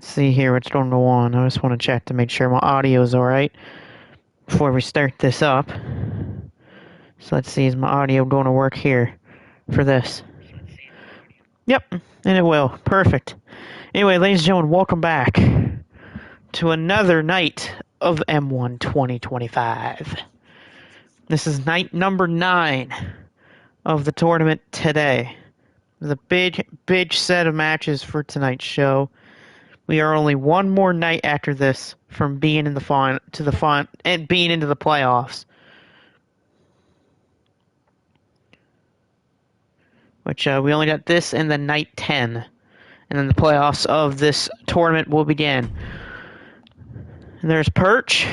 See here what's going on. I just want to check to make sure my audio is alright before we start this up. So let's see, is my audio going to work here for this? Yep, and it will. Perfect. Anyway, ladies and gentlemen, welcome back to another night of M1 2025. This is night number 9 of the tournament today. The big set of matches for tonight's show. We are only one more night after this from being in the and being into the playoffs. Which we only got this in the night 10. And then the playoffs of this tournament will begin. And there's Perch.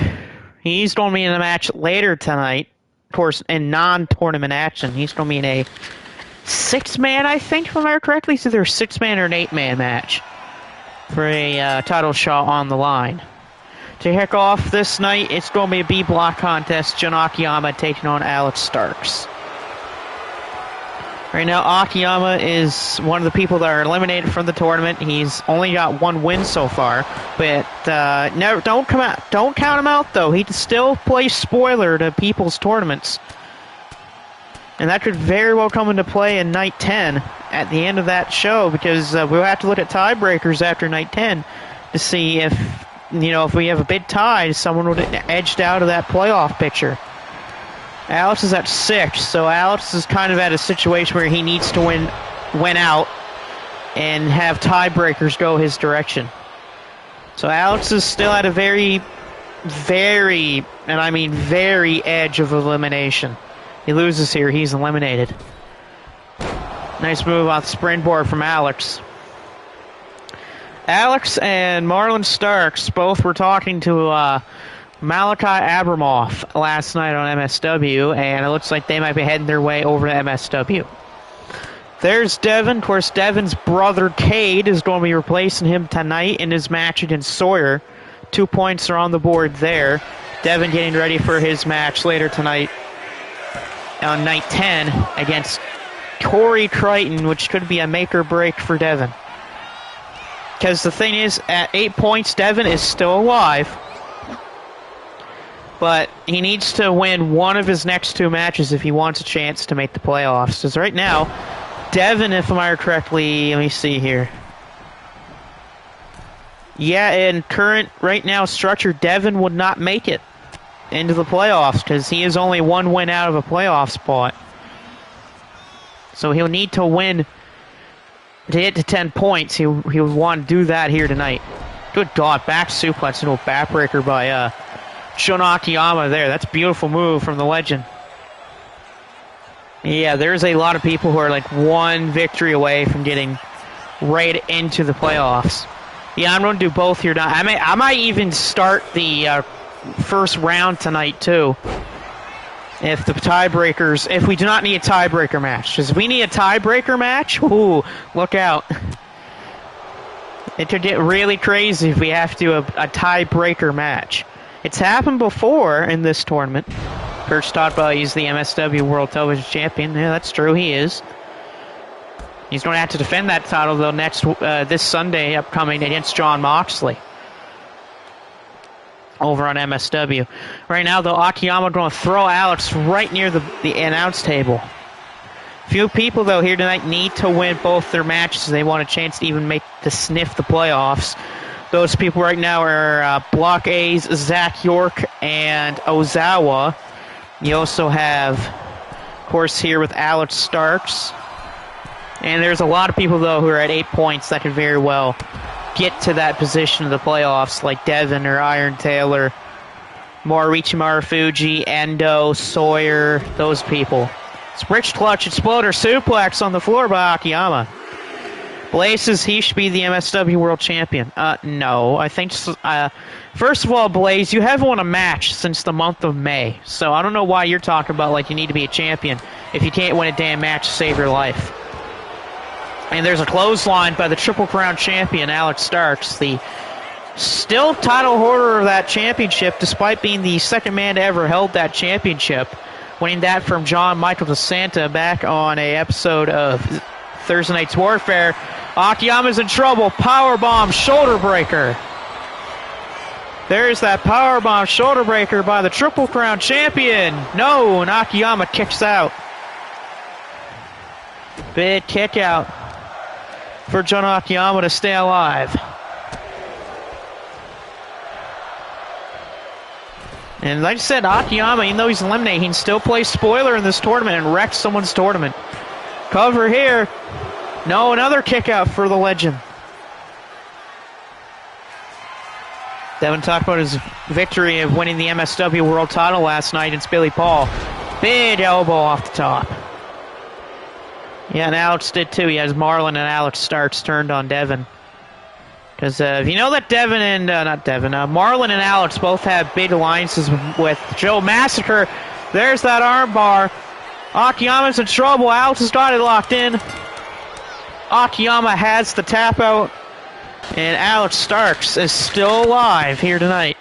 He's going to be in a match later tonight. Of course, in non-tournament action. He's going to be in a 6-man, I think, if I remember correctly. It's either a 6-man or an 8-man match for a title shot on the line. To kick off this night, it's going to be a B-block contest. Jun Akiyama taking on Alex Starks. Right now, Akiyama is one of the people that are eliminated from the tournament. He's only got one win so far, but don't count him out though. He still plays spoiler to people's tournaments, and that could very well come into play in night 10 at the end of that show, because we'll have to look at tiebreakers after night 10 to see if we have a big tie, someone would have edged out of that playoff picture. Alex is at 6, so Alex is kind of at a situation where he needs to win out and have tiebreakers go his direction. So Alex is still at a very, very, and I mean very edge of elimination. He loses here, he's eliminated. Nice move off the springboard from Alex. Alex and Marlon Starks both were talking to Malachi Abramoff last night on MSW, and it looks like they might be heading their way over to MSW. There's Devin. Of course, Devin's brother Cade is going to be replacing him tonight in his match against Sawyer. 2 points are on the board there. Devin getting ready for his match later tonight on night 10 against Corey Crichton, which could be a make or break for Devin. Because the thing is, at 8 points, Devin is still alive. But he needs to win one of his next 2 matches if he wants a chance to make the playoffs. Because right now, Devin, if I remember correctly, let me see here. Yeah, in current, right now, structure, Devin would not make it into the playoffs because he is only 1 win out of a playoff spot. So he'll need to win to get to 10 points. He would want to do that here tonight. Good God, back suplex into a backbreaker by Jun Akiyama there. That's a beautiful move from the legend. Yeah, there's a lot of people who are like 1 victory away from getting right into the playoffs. Yeah, I'm going to do both here. I might even start the first round tonight too. If we do not need a tiebreaker match. Because if we need a tiebreaker match, ooh, look out. It could get really crazy if we have to do a tiebreaker match. It's happened before in this tournament. Perch talked about he's the MSW World Television Champion. Yeah, that's true, he is. He's going to have to defend that title, though, this Sunday upcoming against John Moxley over on MSW. Right now, though, Akiyama going to throw Alex right near the announce table. Few people, though, here tonight need to win both their matches. They want a chance to even sniff the playoffs. Those people right now are Block A's Zach York and Ozawa. You also have, of course, here with Alex Starks. And there's a lot of people, though, who are at 8 points that could very well get to that position of the playoffs, like Devin or Iron Taylor, Moriichi Marufuji, Endo, Sawyer, those people. Rich Clutch Exploder Suplex on the floor by Akiyama. Blaze says he should be the MSW World Champion. No, I think... first of all, Blaze, you haven't won a match since the month of May. So I don't know why you're talking about like you need to be a champion if you can't win a damn match to save your life. And there's a clothesline by the Triple Crown champion, Alex Starks, the still title holder of that championship, despite being the second man to ever held that championship, winning that from John Michael DeSanta back on a episode of Thursday Night's Warfare Akiyama's in trouble. Powerbomb shoulder breaker. There's that powerbomb shoulder breaker by the Triple Crown champion. No, and Akiyama kicks out. Big kick out for Jun Akiyama to stay alive. And like I said, Akiyama, even though he's eliminated, he can still play spoiler in this tournament and wreck someone's tournament. Cover here. No, another kick out for the legend. Devin talked about his victory of winning the MSW World title last night against Billy Paul. Big elbow off the top. Yeah, and Alex did too. He has Marlon and Alex Starks turned on Devin. Because if you know that Devin and, Marlon and Alex both have big alliances with Joe Massacre. There's that armbar. Akiyama's in trouble. Alex has got it locked in. Akiyama has the tap out. And Alex Starks is still alive here tonight.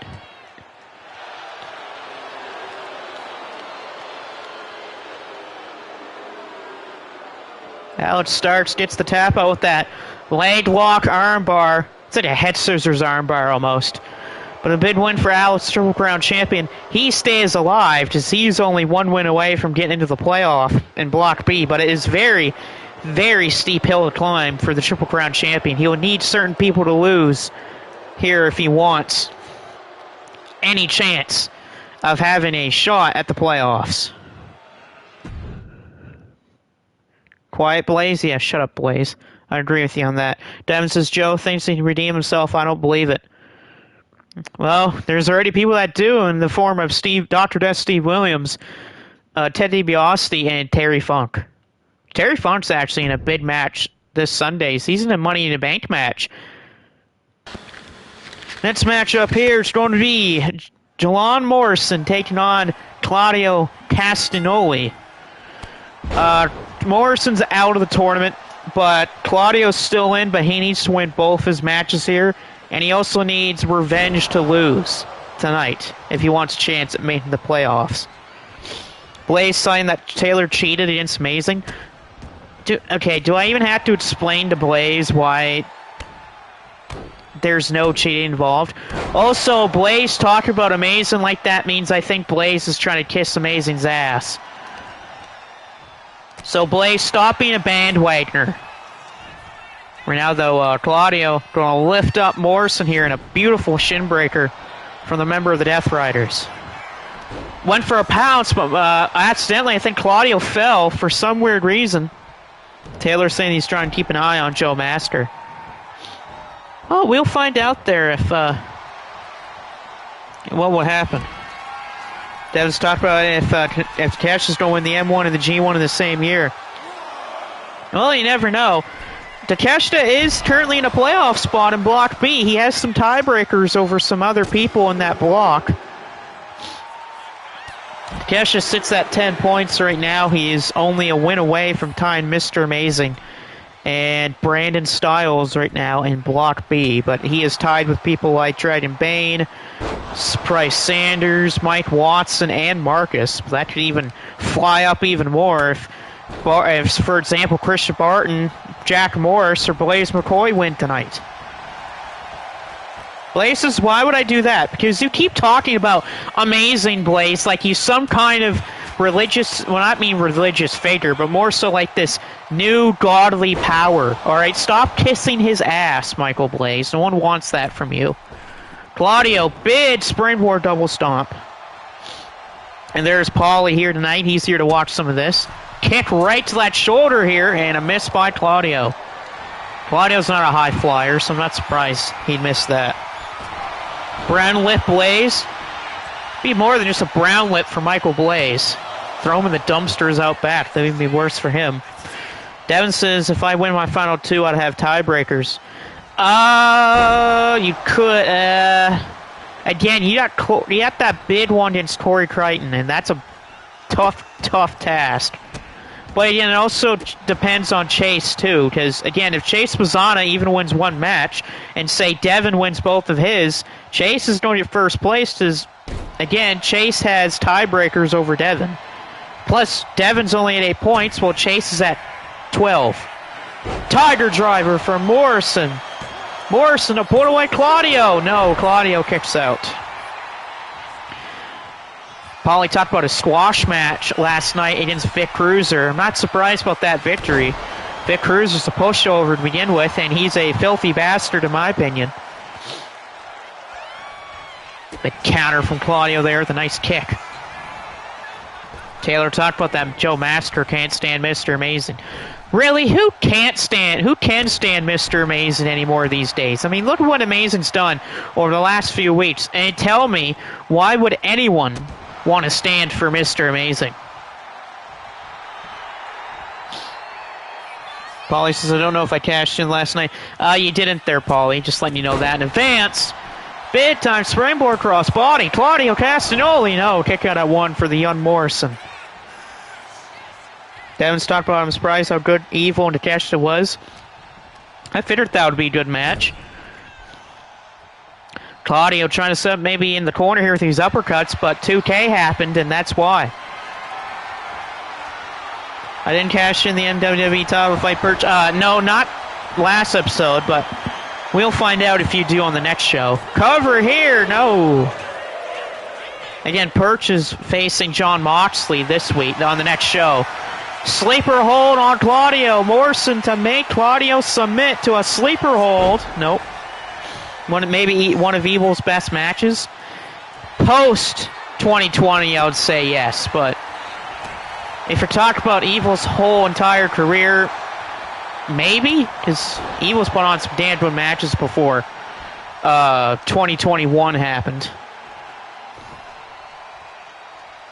Alex Starks gets the tap out with that leg lock armbar. It's like a head scissors armbar almost. But a big win for Alex, Triple Crown champion. He stays alive because he's only one win away from getting into the playoff in Block B. But it is very, very steep hill to climb for the Triple Crown champion. He will need certain people to lose here if he wants any chance of having a shot at the playoffs. Quiet, Blaze? Yeah, shut up, Blaze. I agree with you on that. Devin says, Joe thinks he can redeem himself. I don't believe it. Well, there's already people that do in the form of Dr. Death Steve Williams, Ted DiBiase, and Terry Funk. Terry Funk's actually in a big match this Sunday. He's in a Money in the Bank match. Next matchup here is going to be Jelon Morrison taking on Claudio Castagnoli. Morrison's out of the tournament, but Claudio's still in, but he needs to win both his matches here, and he also needs revenge to lose tonight if he wants a chance at making the playoffs. Blaze saying that Taylor cheated against Amazing. Do I even have to explain to Blaze why there's no cheating involved? Also, Blaze talking about Amazing like that means I think Blaze is trying to kiss Amazing's ass. So Blaze, stop being a bandwagoner. Right now, though, Claudio going to lift up Morrison here in a beautiful shin breaker from the member of the Death Riders. Went for a pounce, but accidentally, I think Claudio fell for some weird reason. Taylor's saying he's trying to keep an eye on Joe Master. Oh, we'll find out there if what will happen. Devin's talked about if Cash is going to win the M1 and the G1 in the same year. Well, you never know. Takeshita is currently in a playoff spot in Block B. He has some tiebreakers over some other people in that block. Takeshita sits at 10 points right now. He is only a win away from tying Mr. Amazing and Brandon Styles right now in Block B. But he is tied with people like Dragon Bane, Bryce Sanders, Mike Watson, and Marcus. That could even fly up even more if, for example, Christian Barton, Jack Morris, or Blaze McCoy win tonight. Blaze says, why would I do that? Because you keep talking about Amazing, Blaze, like he's some kind of religious, well, not mean religious figure, but more so like this new godly power. Alright, stop kissing his ass, Michael Blaze. No one wants that from you. Claudio, big springboard double stomp. And there's Paulie here tonight. He's here to watch some of this. Kick right to that shoulder here, and a miss by Claudio. Claudio's not a high flyer, so I'm not surprised he'd miss that. Brown lip Blaze. Be more than just a brown lip for Michael Blaze. Throw him in the dumpsters out back. That would be worse for him. Devin says, if I win my final two, I'd have tiebreakers. You could. Again, you got that big one against Corey Crichton, and that's a tough task. But again, it also depends on Chase, too, because, again, if Chase Mazzana even wins one match, and say Devin wins both of his, Chase is going to get first place, because, again, Chase has tiebreakers over Devin. Plus, Devin's only at 8 points, while Chase is at 12. Tiger driver from Morrison. Morrison to put away Claudio. No, Claudio kicks out. Paulie talked about a squash match last night against Vic Cruiser. I'm not surprised about that victory. Vic Cruiser's a pushover to begin with, and he's a filthy bastard in my opinion. The counter from Claudio there with a nice kick. Taylor talked about that Joe Master can't stand Mr. Amazing. Really, who can stand Mr. Amazing anymore these days? I mean, look at what Amazing's done over the last few weeks. And tell me, why would anyone want to stand for Mr. Amazing? Paulie says, I don't know if I cashed in last night. You didn't there, Paulie. Just letting you know that in advance. Big time springboard cross body. Claudio Castagnoli. No, kick out at 1 for the young Morrison. Devin's talked about, I'm surprised how good Evil and Takeshita was. I figured that would be a good match. Claudio trying to set up maybe in the corner here with these uppercuts, but 2K happened, and that's why. I didn't cash in the WWE title fight purchase. No, not last episode, but we'll find out if you do on the next show. Cover here, no. Again, Perch is facing John Moxley this week on the next show. Sleeper hold on Claudio. Morrison to make Claudio submit to a sleeper hold. Nope. Maybe one of Evil's best matches. Post 2020, I would say yes. But if you're talking about Evil's whole entire career, maybe. Because Evil's put on some damn good matches before 2021 happened.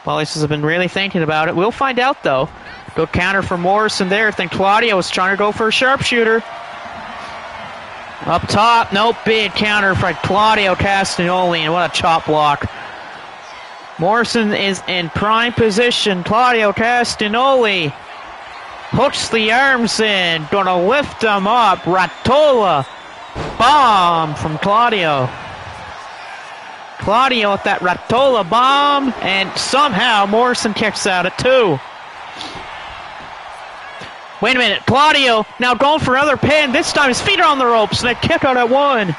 Paulie says, I've been really thinking about it. We'll find out, though. Good counter from Morrison there. I think Claudio was trying to go for a sharpshooter. Up top, nope, big counter from Claudio Castagnoli, and what a chop block. Morrison is in prime position. Claudio Castagnoli hooks the arms in, gonna lift him up. Ratola bomb from Claudio. Claudio with that Ratola bomb, and somehow Morrison kicks out at 2. Wait a minute, Claudio now going for another pin. This time his feet are on the ropes, and a kick out at 1. I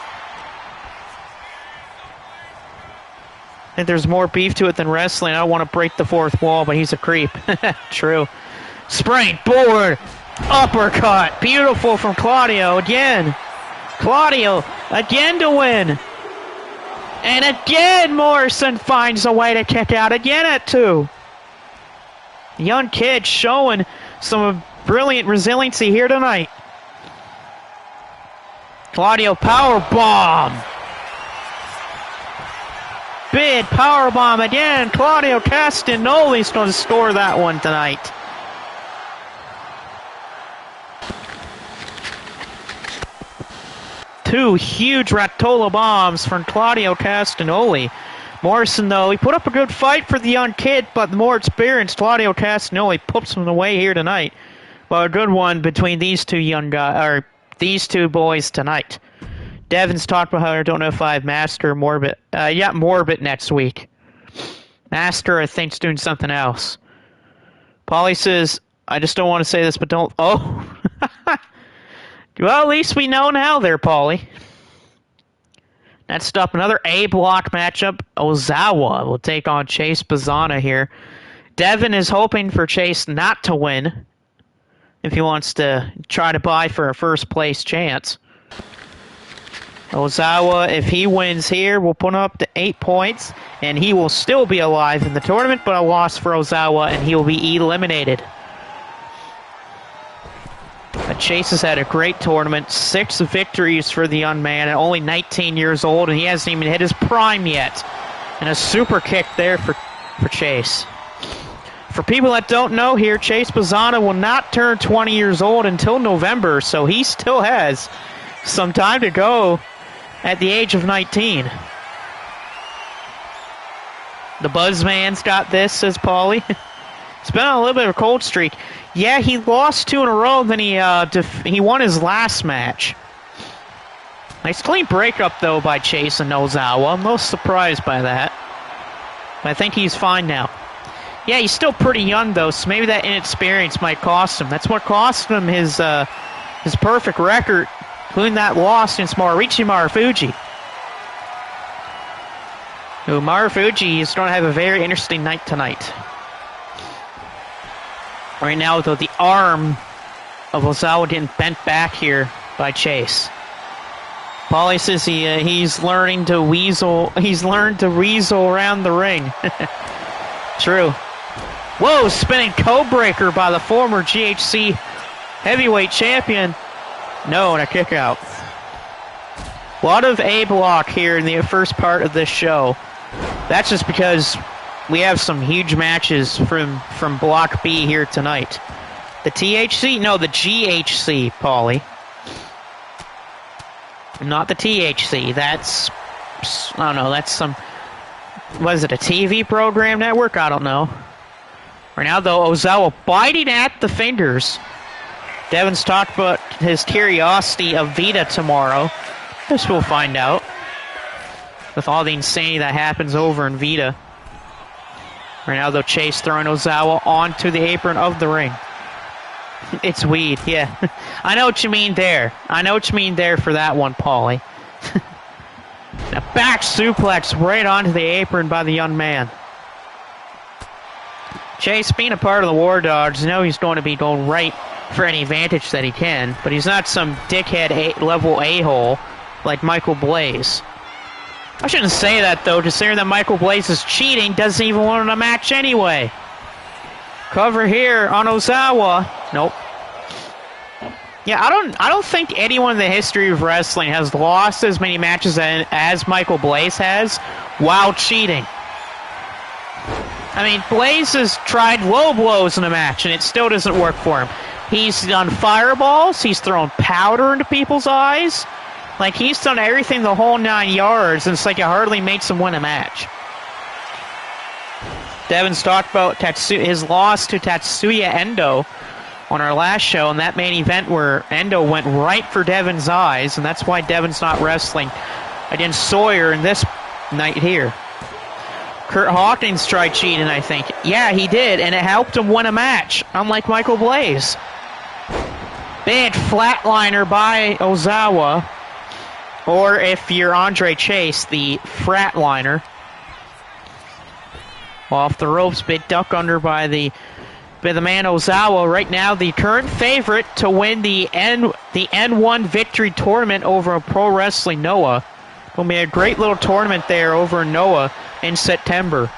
think there's more beef to it than wrestling. I don't want to break the fourth wall, but he's a creep. True. Springboard, uppercut. Beautiful from Claudio again. Claudio again to win. And again, Morrison finds a way to kick out again at 2. Young kid showing some brilliant resiliency here tonight. Claudio power bomb. Big power bomb again. Claudio Castagnoli's going to score that one tonight. Two huge Ratola bombs from Claudio Castagnoli. Morrison, though, he put up a good fight for the young kid, but the more experienced Claudio Castagnoli puts him away here tonight. Well, a good one between these two young guys, or these two boys tonight. Devin's talked about how I don't know if I have Master or Morbid. Yeah, Morbid next week. Master, I think, is doing something else. Paulie says, I just don't want to say this, but don't... Oh! Well, at least we know now there, Paulie. Next up, another A-block matchup. Ozawa will take on Chase Bazana here. Devin is hoping for Chase not to win if he wants to try to buy for a first-place chance. Ozawa, if he wins here, will put up to 8 points, and he will still be alive in the tournament, but a loss for Ozawa, and he will be eliminated. But Chase has had a great tournament, 6 victories for the young man, at only 19 years old, and he hasn't even hit his prime yet. And a super kick there for Chase. For people that don't know here, Chase Bazana will not turn 20 years old until November, so he still has some time to go at the age of 19. The Buzzman's got this, says Paulie. It's been on a little bit of a cold streak. Yeah, he lost 2 in a row, then he won his last match. Nice clean breakup, though, by Chase and Ozawa. I'm most surprised by that. But I think he's fine now. Yeah, he's still pretty young, though, so maybe that inexperience might cost him. That's what cost him his his perfect record, including that loss against Maruichi Marufuji. Who Marufuji is going to have a very interesting night tonight. Right now, though, the arm of Ozawa getting bent back here by Chase. Paulie says he's learning to weasel. He's learned to weasel around the ring. True. Whoa, spinning code breaker by the former GHC heavyweight champion. No, and a kick out. A lot of A block here in the first part of this show. That's just because we have some huge matches from Block B here tonight. The THC? No, the GHC, Paulie. Not the THC. That's, I don't know, that's some, what is it, a TV program network? I don't know. Right now, though, Ozawa biting at the fingers. Devin's talked about his curiosity of Vita tomorrow. This we'll find out. With all the insanity that happens over in Vita. Right now, though, Chase throwing Ozawa onto the apron of the ring. It's weed, yeah. I know what you mean there. I know what you mean there for that one, Paulie. A back suplex right onto the apron by the young man. Chase, being a part of the War Dogs, you know he's going to be going right for any advantage that he can, but he's not some dickhead level a-hole like Michael Blaze. I shouldn't say that, though. Considering that Michael Blaze is cheating, doesn't even want a match anyway. Cover here on Ozawa. Nope. Yeah, I don't think anyone in the history of wrestling has lost as many matches as Michael Blaze has while cheating. I mean, Blaze has tried low blows in a match, and it still doesn't work for him. He's done fireballs. He's thrown powder into people's eyes. Like, he's done everything the whole 9 yards, and it's like it hardly makes him win a match. Devin's talked about his loss to Tatsuya Endo on our last show, and that main event where Endo went right for Devin's eyes, and that's why Devin's not wrestling against Sawyer in this night here. Kurt Hawkins tried cheating, I think. Yeah, he did, and it helped him win a match, unlike Michael Blaze. Big flatliner by Ozawa. Or if you're Andre Chase, the fratliner. Off the ropes, big duck under by the man Ozawa. Right now, the current favorite to win the N1 Victory Tournament over Pro Wrestling Noah. Will be a great little tournament there over in Noah in September.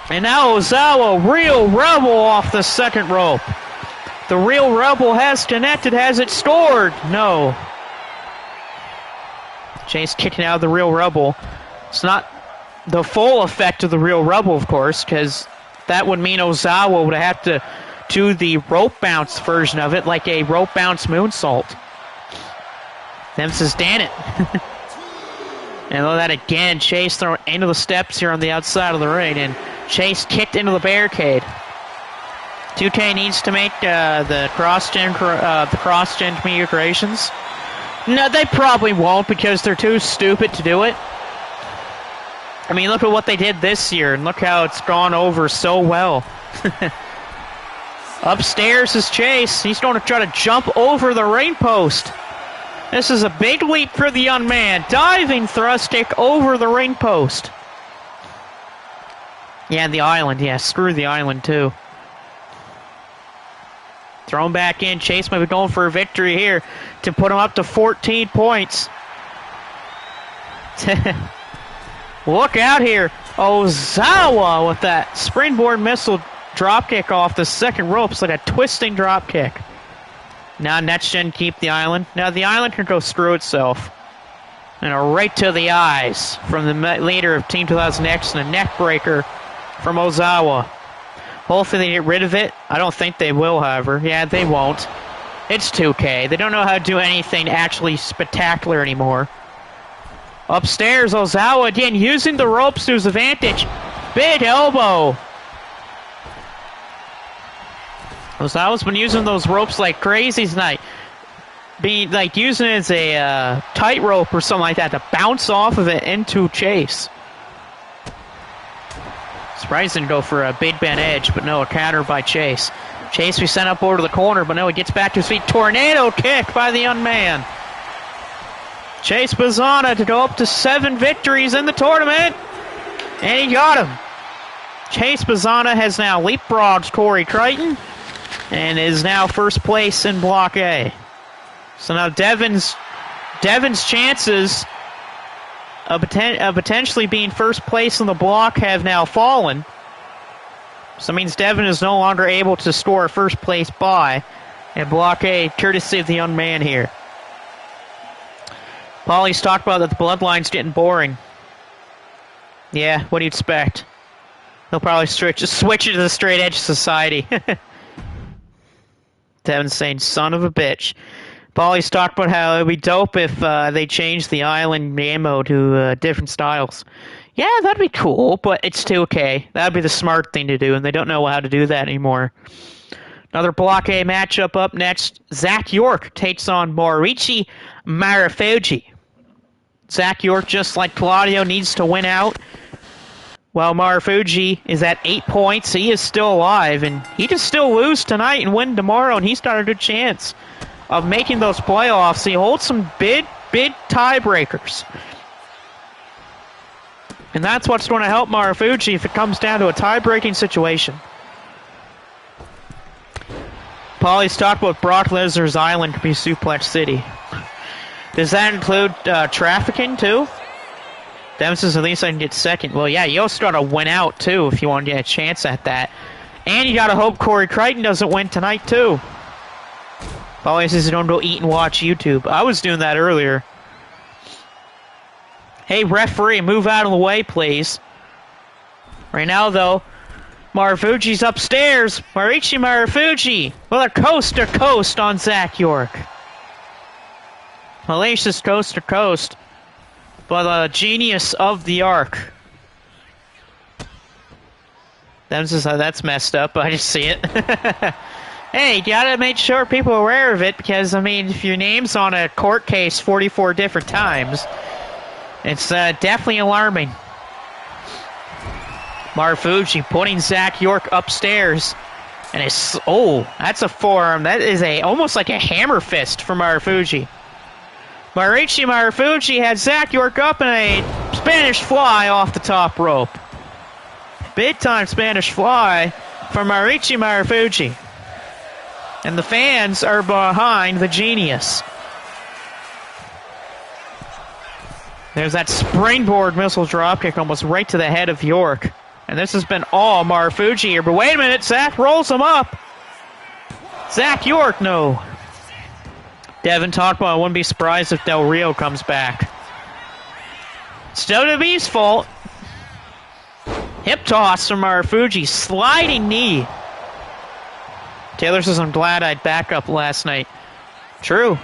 And now Ozawa, Real Rebel off the second rope. The Real Rebel has connected. Has it scored? No. Chase kicking out of the Real Rebel. It's not the full effect of the Real Rebel, of course, because that would mean Ozawa would have to do the rope bounce version of it, like a rope bounce moonsault. Them says, damn it. And look at that again. Chase thrown into the steps here on the outside of the ring, and Chase kicked into the barricade. 2K needs to make the cross-gen configurations. No, they probably won't because they're too stupid to do it. I mean, look at what they did this year, and look how it's gone over so well. Upstairs is Chase. He's going to try to jump over the ring post. This is a big leap for the young man. Diving thrust kick over the ring post. Yeah, the island. Yeah, screw the island, too. Thrown back in. Chase might be going for a victory here to put him up to 14 points. Look out here. Ozawa with that springboard missile dropkick off the second rope. It's like a twisting dropkick. Now Next Gen keep the island. Now the island can go screw itself. And a right to the eyes from the leader of Team 2000X and a neck breaker from Ozawa. Hopefully they get rid of it. I don't think they will, however. Yeah, they won't. It's 2K. They don't know how to do anything actually spectacular anymore. Upstairs, Ozawa again using the ropes to his advantage. Big elbow. Ozawa's been using those ropes like crazy tonight. Being like using it as a tightrope or something like that to bounce off of it into Chase. Surprised didn't go for a Big Ben Edge, but no, a counter by Chase. Chase we sent up over to the corner, but no, he gets back to his feet. Tornado kick by the young man. Chase Bazana to go up to 7 victories in the tournament. And he got him. Chase Bazana has now leapfrogged Corey Crichton and is now first place in Block A. So now Devin's chances of potentially being first place in the block have now fallen. So that means Devin is no longer able to score a first place bye in Block A, courtesy of the young man here. Paulie's talked about that the bloodline's getting boring. Yeah, what do you expect? They'll probably switch it to the straight edge society. Devin's saying, son of a bitch. Paulie's talked about how it would be dope if they changed the island ammo to different styles. Yeah, that'd be cool, but it's 2K. That'd be the smart thing to do, and they don't know how to do that anymore. Another Block A matchup up next. Zach York takes on Moriichi Marufuji. Zach York, just like Claudio, needs to win out. While Marufuji is at 8 points, he is still alive, and he can still lose tonight and win tomorrow, and he's got a good chance of making those playoffs. He holds some big tiebreakers. And that's what's going to help Marufuji if it comes down to a tie-breaking situation. Paulie's talked about Brock Lesnar's island to be Suplex City. Does that include trafficking, too? Devin says, at least I can get second. Well, yeah, you also got to win out, too, if you want to get a chance at that. And you got to hope Corey Crichton doesn't win tonight, too. Paulie says, don't go eat and watch YouTube. I was doing that earlier. Hey, referee, move out of the way, please. Right now, though, Marufuji's upstairs. Moriichi Marufuji with a coast-to-coast on Zach York. Malicious coast-to-coast. But the genius of the arc. That's messed up. I just see it. Hey, you gotta make sure people are aware of it, because, I mean, if your name's on a court case 44 different times, it's definitely alarming. Marufuji putting Zach York upstairs. And it's, that's a forearm. That is almost like a hammer fist for Marufuji. Moriichi Marufuji had Zach York up in a Spanish fly off the top rope. Big time Spanish fly for Moriichi Marufuji. And the fans are behind the genius. There's that springboard missile dropkick almost right to the head of York. And this has been all Marufuji here. But wait a minute, Zach rolls him up. Zach York, no. Devin talked about I wouldn't be surprised if Del Rio comes back. It's WWE's fault. Hip toss from Marufuji. Sliding knee. Taylor says, I'm glad I'd back up last night. True.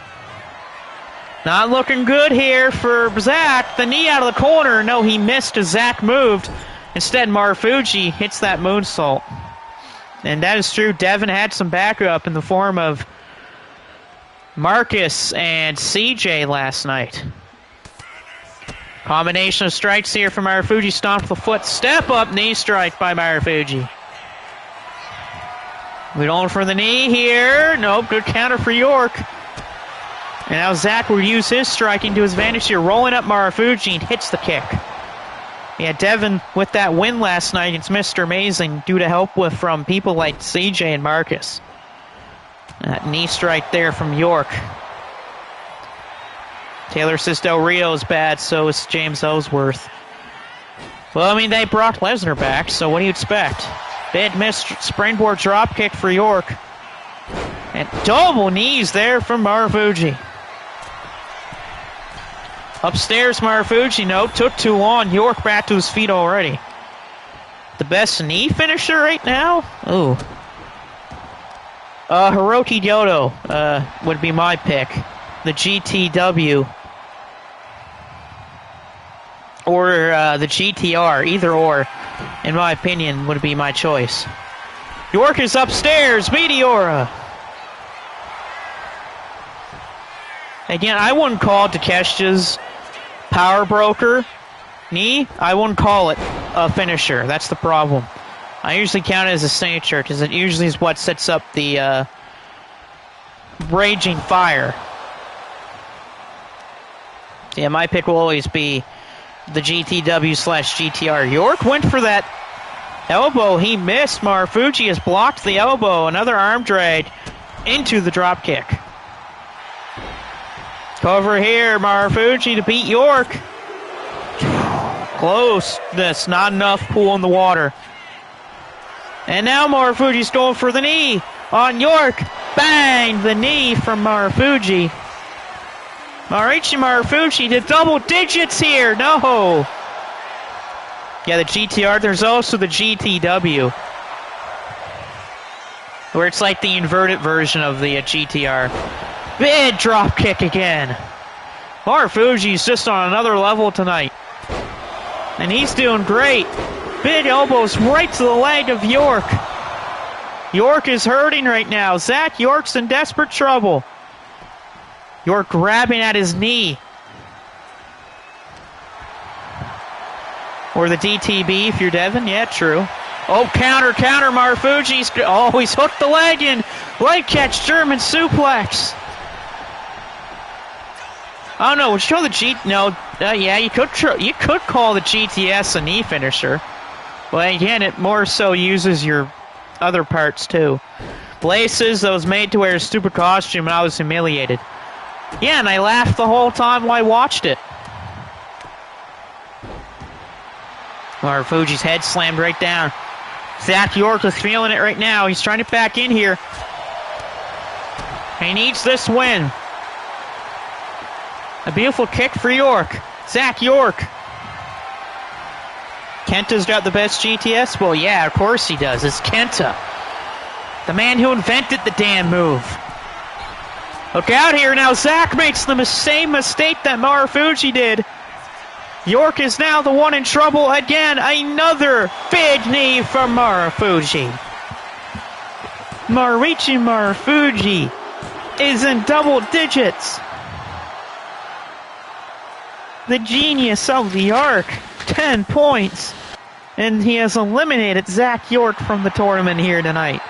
Not looking good here for Zach. The knee out of the corner. No, he missed as Zach moved. Instead, Marufuji hits that moonsault. And that is true. Devin had some backup in the form of Marcus and CJ last night. Combination of strikes here from Marufuji. Stomp the foot. Step up knee strike by Marufuji. We're going for the knee here. Nope, good counter for York. And now Zach will use his striking to his advantage here. Rolling up Marufuji and hits the kick. Yeah, Devin with that win last night against Mr. Amazing due to help from people like CJ and Marcus. That knee strike there from York. Taylor says Del Rio's bad, so is James Ellsworth. Well, I mean, they brought Lesnar back, so what do you expect? Big missed springboard drop kick for York. And double knees there from Marufuji. Upstairs, Marufuji, no, took too long. York back to his feet already. The best knee finisher right now? Ooh. Hiroki Goto would be my pick. The GTW. Or the GTR, either or, in my opinion, would be my choice. York is upstairs, Meteora. Again, I wouldn't call it Takeshita's power broker knee. I wouldn't call it a finisher. That's the problem. I usually count it as a signature because it usually is what sets up the raging fire. Yeah, my pick will always be the GTW/GTR. York went for that elbow. He missed. Marufuji has blocked the elbow. Another arm drag into the drop kick. Over here, Marufuji to beat York. Close. That's not enough pool in the water. And now Marufuji's going for the knee on York. Bang! The knee from Marufuji. Marichi Marufuji to double digits here. No. Yeah, the GTR. There's also the GTW, where it's like the inverted version of the GTR. Big drop kick again. Marufuji's just on another level tonight. And he's doing great. Big elbows right to the leg of York. York is hurting right now. Zach York's in desperate trouble. York grabbing at his knee. Or the DTB if you're Devin. Yeah, true. Oh, counter, Marufuji's... Oh, he's hooked the leg in. Leg catch, German suplex. Oh, no, show the G... No, yeah, you could call the GTS a knee finisher. But again, it more so uses your other parts, too. Laces that was made to wear a stupid costume, and I was humiliated. Yeah, and I laughed the whole time while I watched it. Marufuji's head slammed right down. Zach York is feeling it right now. He's trying to back in here. He needs this win. A beautiful kick for York. Zach York. Kenta's got the best GTS? Well, yeah, of course he does. It's Kenta. The man who invented the damn move. Look out here now. Zach makes the same mistake that Marufuji did. York is now the one in trouble again. Another big knee from Marufuji. Marichi Marufuji is in double digits. The genius of the arc, 10 points. And he has eliminated Zach York from the tournament here tonight.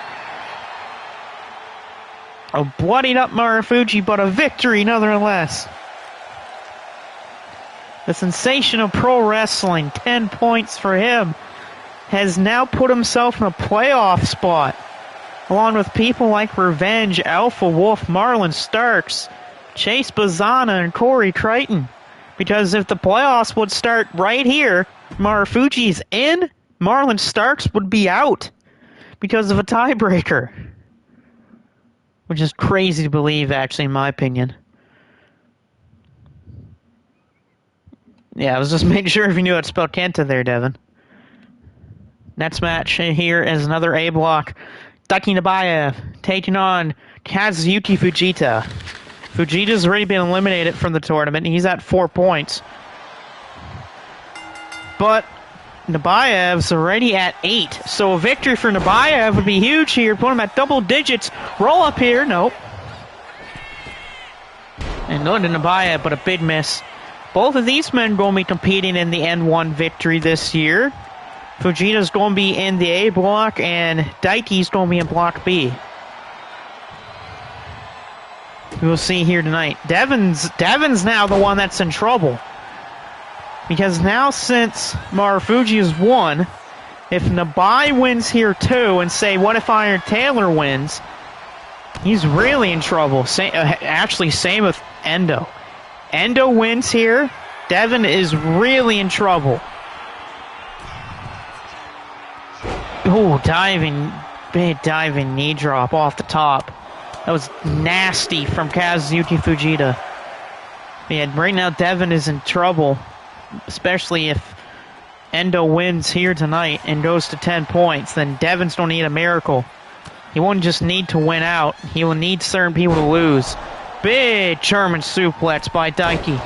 A bloodied up Marufuji, but a victory nonetheless. The sensation of pro wrestling, 10 points for him, has now put himself in a playoff spot, along with people like Revenge, Alpha Wolf, Marlon Starks, Chase Bazana, and Corey Crichton. Because if the playoffs would start right here, Marufuji's in, Marlon Starks would be out because of a tiebreaker. Which is crazy to believe, actually, in my opinion. Yeah, I was just making sure if you knew how to spell Kenta there, Devin. Next match here is another A block. Daiki Nabayev taking on Kazuki Fujita. Fujita's already been eliminated from the tournament. He's at 4 points. But Nabayev's already at 8. So a victory for Nabayev would be huge here. Put him at double digits. Roll up here. Nope. And no to Nabayev, but a big miss. Both of these men going to be competing in the N1 victory this year. Fujita's going to be in the A block, and Daiki's going to be in block B. We'll see here tonight. Devin's now the one that's in trouble. Because now since Marufuji has won, if Nabai wins here too, and say, what if Iron Taylor wins, he's really in trouble. Actually, same with Endo. Endo wins here, Devin is really in trouble. Oh, big diving knee drop off the top. That was nasty from Kazuki Fujita. Yeah, right now Devin is in trouble, especially if Endo wins here tonight and goes to 10 points. Then Devin's don't need a miracle. He won't just need to win out. He will need certain people to lose. Big German suplex by Daiki.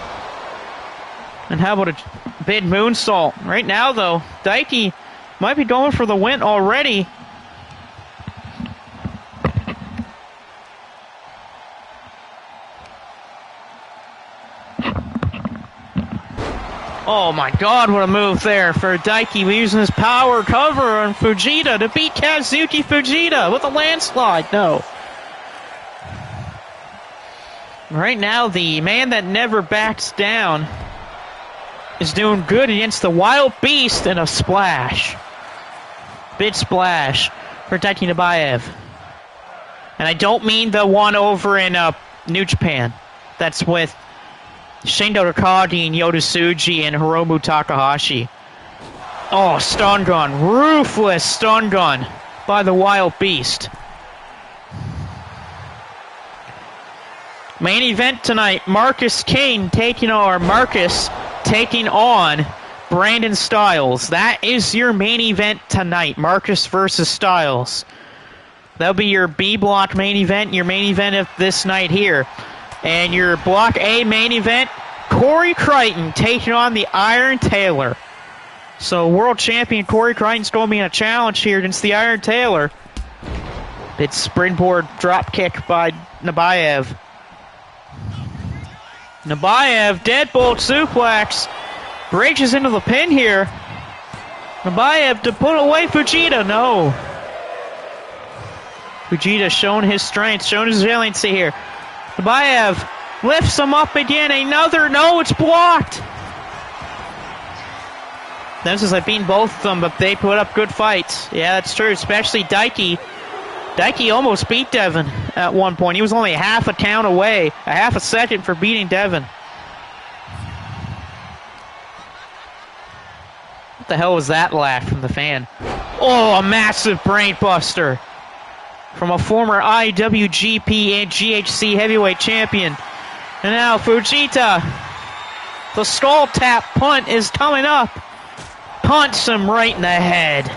And how about a big moonsault? Right now, though, Daiki might be going for the win already. Oh my god, what a move there for Daiki using his power cover on Fujita to beat Kazuki Fujita with a landslide. No. Right now, the man that never backs down is doing good against the Wild Beast in a splash. Big splash for Daiki Nabayev. And I don't mean the one over in New Japan. That's with Shindo Takagi and Yota Tsuji and Hiromu Takahashi. Oh, stun gun. Ruthless stun gun by the Wild Beast. Main event tonight, Marcus taking on Brandon Styles. That is your main event tonight, Marcus versus Styles. That'll be your B block main event, your main event of this night here. And your block A main event, Corey Crichton taking on the Iron Taylor. So world champion Corey Crichton's going to be in a challenge here against the Iron Taylor. It's springboard drop kick by Nabayev. Nabayev, deadbolt suplex, breaches into the pin here. Nabayev to put away Fujita, no. Fujita showing his strength, showing his resiliency here. Nabayev lifts him up again, no, it's blocked. This is like beating both of them, but they put up good fights. Yeah, that's true, especially Daiki. Daiki almost beat Devin at one point. He was only half a count away, a half a second for beating Devin. What the hell was that laugh from the fan? Oh, a massive brain buster from a former IWGP and GHC heavyweight champion. And now Fujita, the skull tap punt is coming up. Punts him right in the head.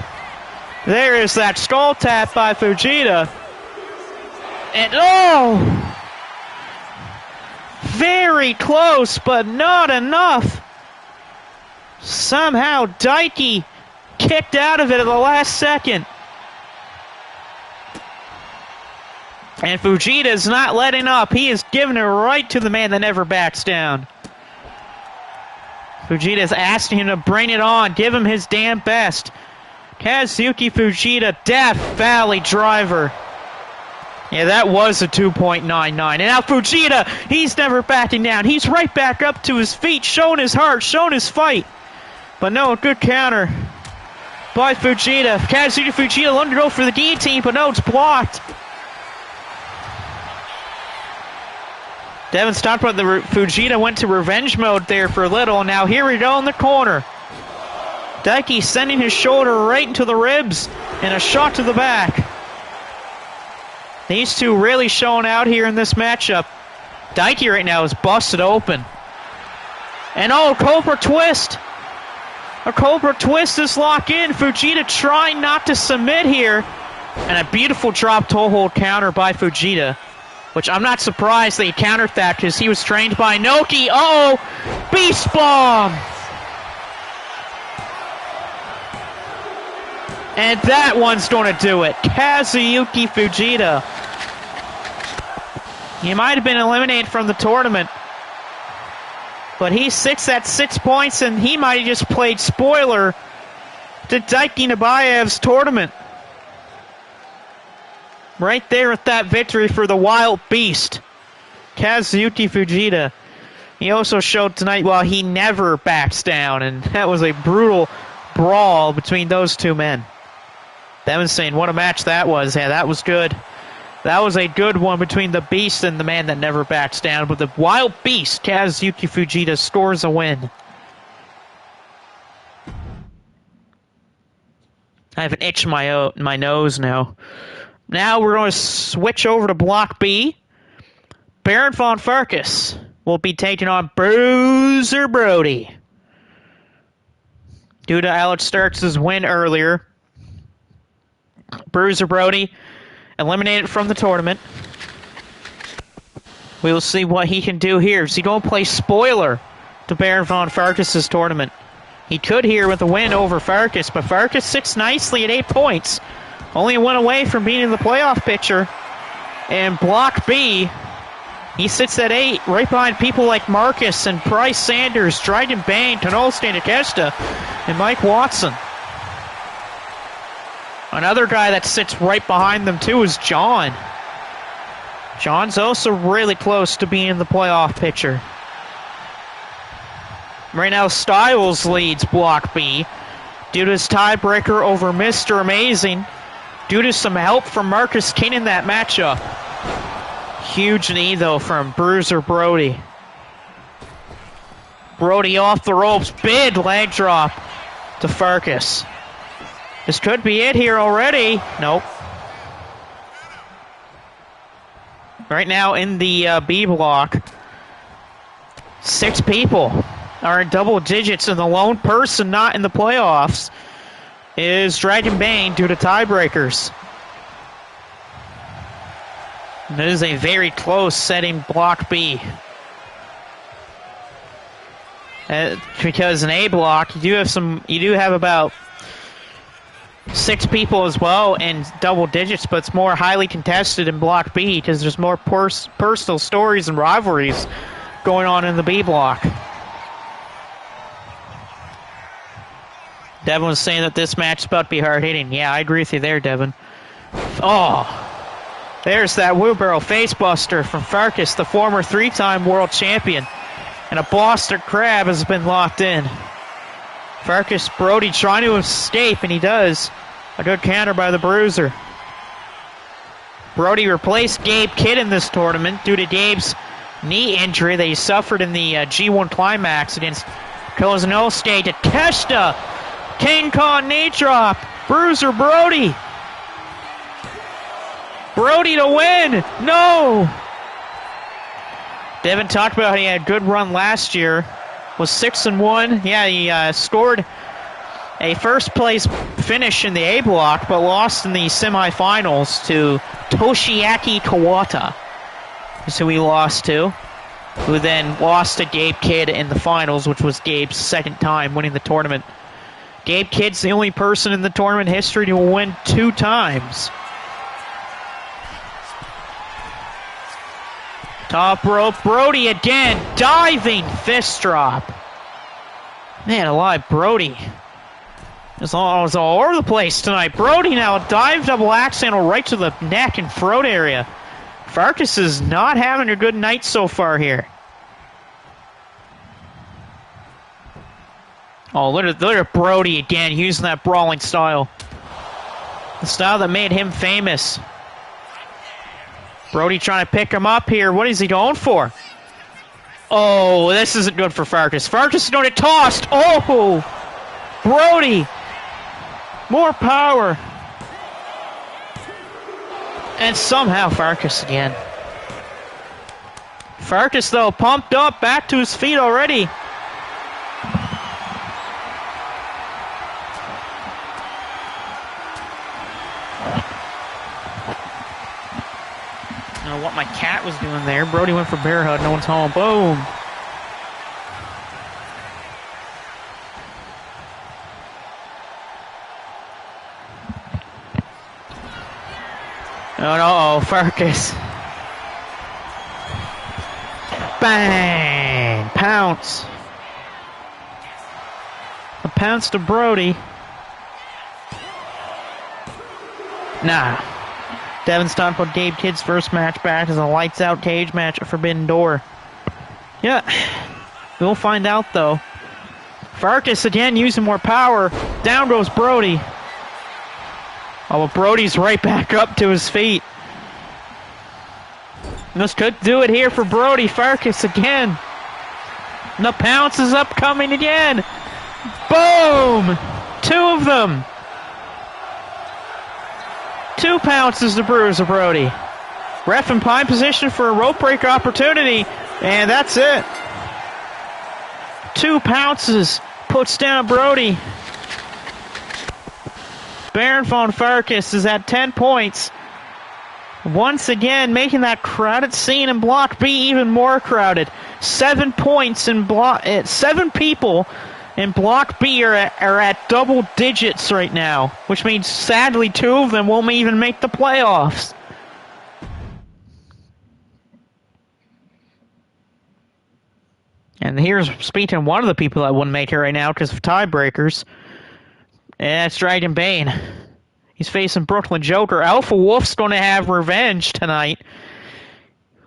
There is that skull tap by Fujita. And oh! Very close, but not enough. Somehow Daiki kicked out of it at the last second. And Fujita is not letting up. He is giving it right to the man that never backs down. Fujita is asking him to bring it on. Give him his damn best. Kazuki Fujita, Death Valley driver. Yeah, that was a 2.99. And now Fujita, he's never backing down. He's right back up to his feet, showing his heart, showing his fight. But no, a good counter by Fujita. Kazuki Fujita wanted to go for the guillotine, but no, it's blocked. Devin's talked about the Fujita went to revenge mode there for a little, and now here we go in the corner. Daiki sending his shoulder right into the ribs and a shot to the back. These two really showing out here in this matchup. Daiki right now is busted open. And oh, Cobra Twist. A Cobra Twist is locked in. Fujita trying not to submit here. And a beautiful drop toe hold counter by Fujita. Which I'm not surprised that he countered that because he was trained by Inoki. Oh, Beast Bomb! And that one's going to do it. Kazuyuki Fujita. He might have been eliminated from the tournament. But he sits at 6 points, and he might have just played spoiler to Daiki Nabayev's tournament. Right there with that victory for the Wild Beast. Kazuyuki Fujita. He also showed tonight, well, he never backs down, and that was a brutal brawl between those two men. Devin's saying, what a match that was. Yeah, that was good. That was a good one between the Beast and the man that never backs down. But the Wild Beast, Kazuki Fujita, scores a win. I have an itch in my nose now. Now we're going to switch over to Block B. Baron von Farkas will be taking on Bruiser Brody. Due to Alex Starks' win earlier, Bruiser Brody eliminated from the tournament. We will see what he can do here. Is he going to play spoiler to Baron von Farkas' tournament? He could here with a win over Farkas, but Farkas sits nicely at 8 points. Only went away from being in the playoff picture. And Block B, He sits at 8, right behind people like Marcus and Bryce Sanders, Dryden Bain, Tanolstein Akesta, and Mike Watson. Another guy that sits right behind them too is John. John's also really close to being in the playoff picture. Right now, Styles leads Block B due to his tiebreaker over Mr. Amazing, due to some help from Marcus King in that matchup. Huge knee, though, from Bruiser Brody. Brody off the ropes, big leg drop to Farkas. This could be it here already. Nope. Right now in the B block, 6 people are in double digits, and the lone person not in the playoffs is Dragon Bane due to tiebreakers. And it is a very close setting Block B. Because in A block, you do have about 6 people as well in double digits, but it's more highly contested in Block B because there's more personal stories and rivalries going on in the B block. Devin was saying that this match is about to be hard-hitting. Yeah, I agree with you there, Devin. Oh, there's that wheelbarrow facebuster from Farkas, the former 3-time world champion. And a Boston Crab has been locked in. Farkas Brody trying to escape, and he does. A good counter by the Bruiser. Brody replaced Gabe Kidd in this tournament due to Gabe's knee injury that he suffered in the G1 Climax against Kozano State. Takeshita, King Kong knee drop. Bruiser Brody. Brody to win. No. Devin talked about how he had a good run last year. Was 6-1. Yeah, he scored a first-place finish in the A block, but lost in the semifinals to Toshiaki Kawata. Is who he lost to. Who then lost to Gabe Kidd in the finals, which was Gabe's second time winning the tournament. Gabe Kidd's the only person in the tournament history to win 2 times. Top rope, Brody again, diving fist drop. Man alive, Brody. It's all over the place tonight. Brody now a dive double axe handle right to the neck and throat area. Farkas is not having a good night so far here. Oh, look at Brody again, using that brawling style. The style that made him famous. Brody trying to pick him up here. What is he going for? Oh, this isn't good for Farkas. Farkas is going to get tossed. Oh, Brody. More power. And somehow Farkas again. Farkas, though, pumped up, back to his feet already. I don't know what my cat was doing there. Brody went for bear hug. No one's home. Boom. Oh, no, Farkas. Bang! Pounce. A pounce to Brody. Nah. Devin's talking about Gabe Kidd's first match back as a lights-out cage match at Forbidden Door. Yeah, we'll find out, though. Farkas again using more power. Down goes Brody. Oh, but Brody's right back up to his feet. And this could do it here for Brody. Farkas again. And the pounce is upcoming again. Boom! 2 of them. 2 pounces to Bruiser Brody. Ref in pine position for a rope break opportunity, and that's it. 2 pounces puts down Brody. Baron von Farkas is at 10 points. Once again, making that crowded scene in Block B even more crowded. 7 points in block. 7 people in Block B are at double digits right now, which means sadly 2 of them won't even make the playoffs. And here's, speaking of one of the people that wouldn't make it right now because of tiebreakers, and that's Dragon Bane. He's facing Brooklyn Joker. Alpha Wolf's going to have revenge tonight.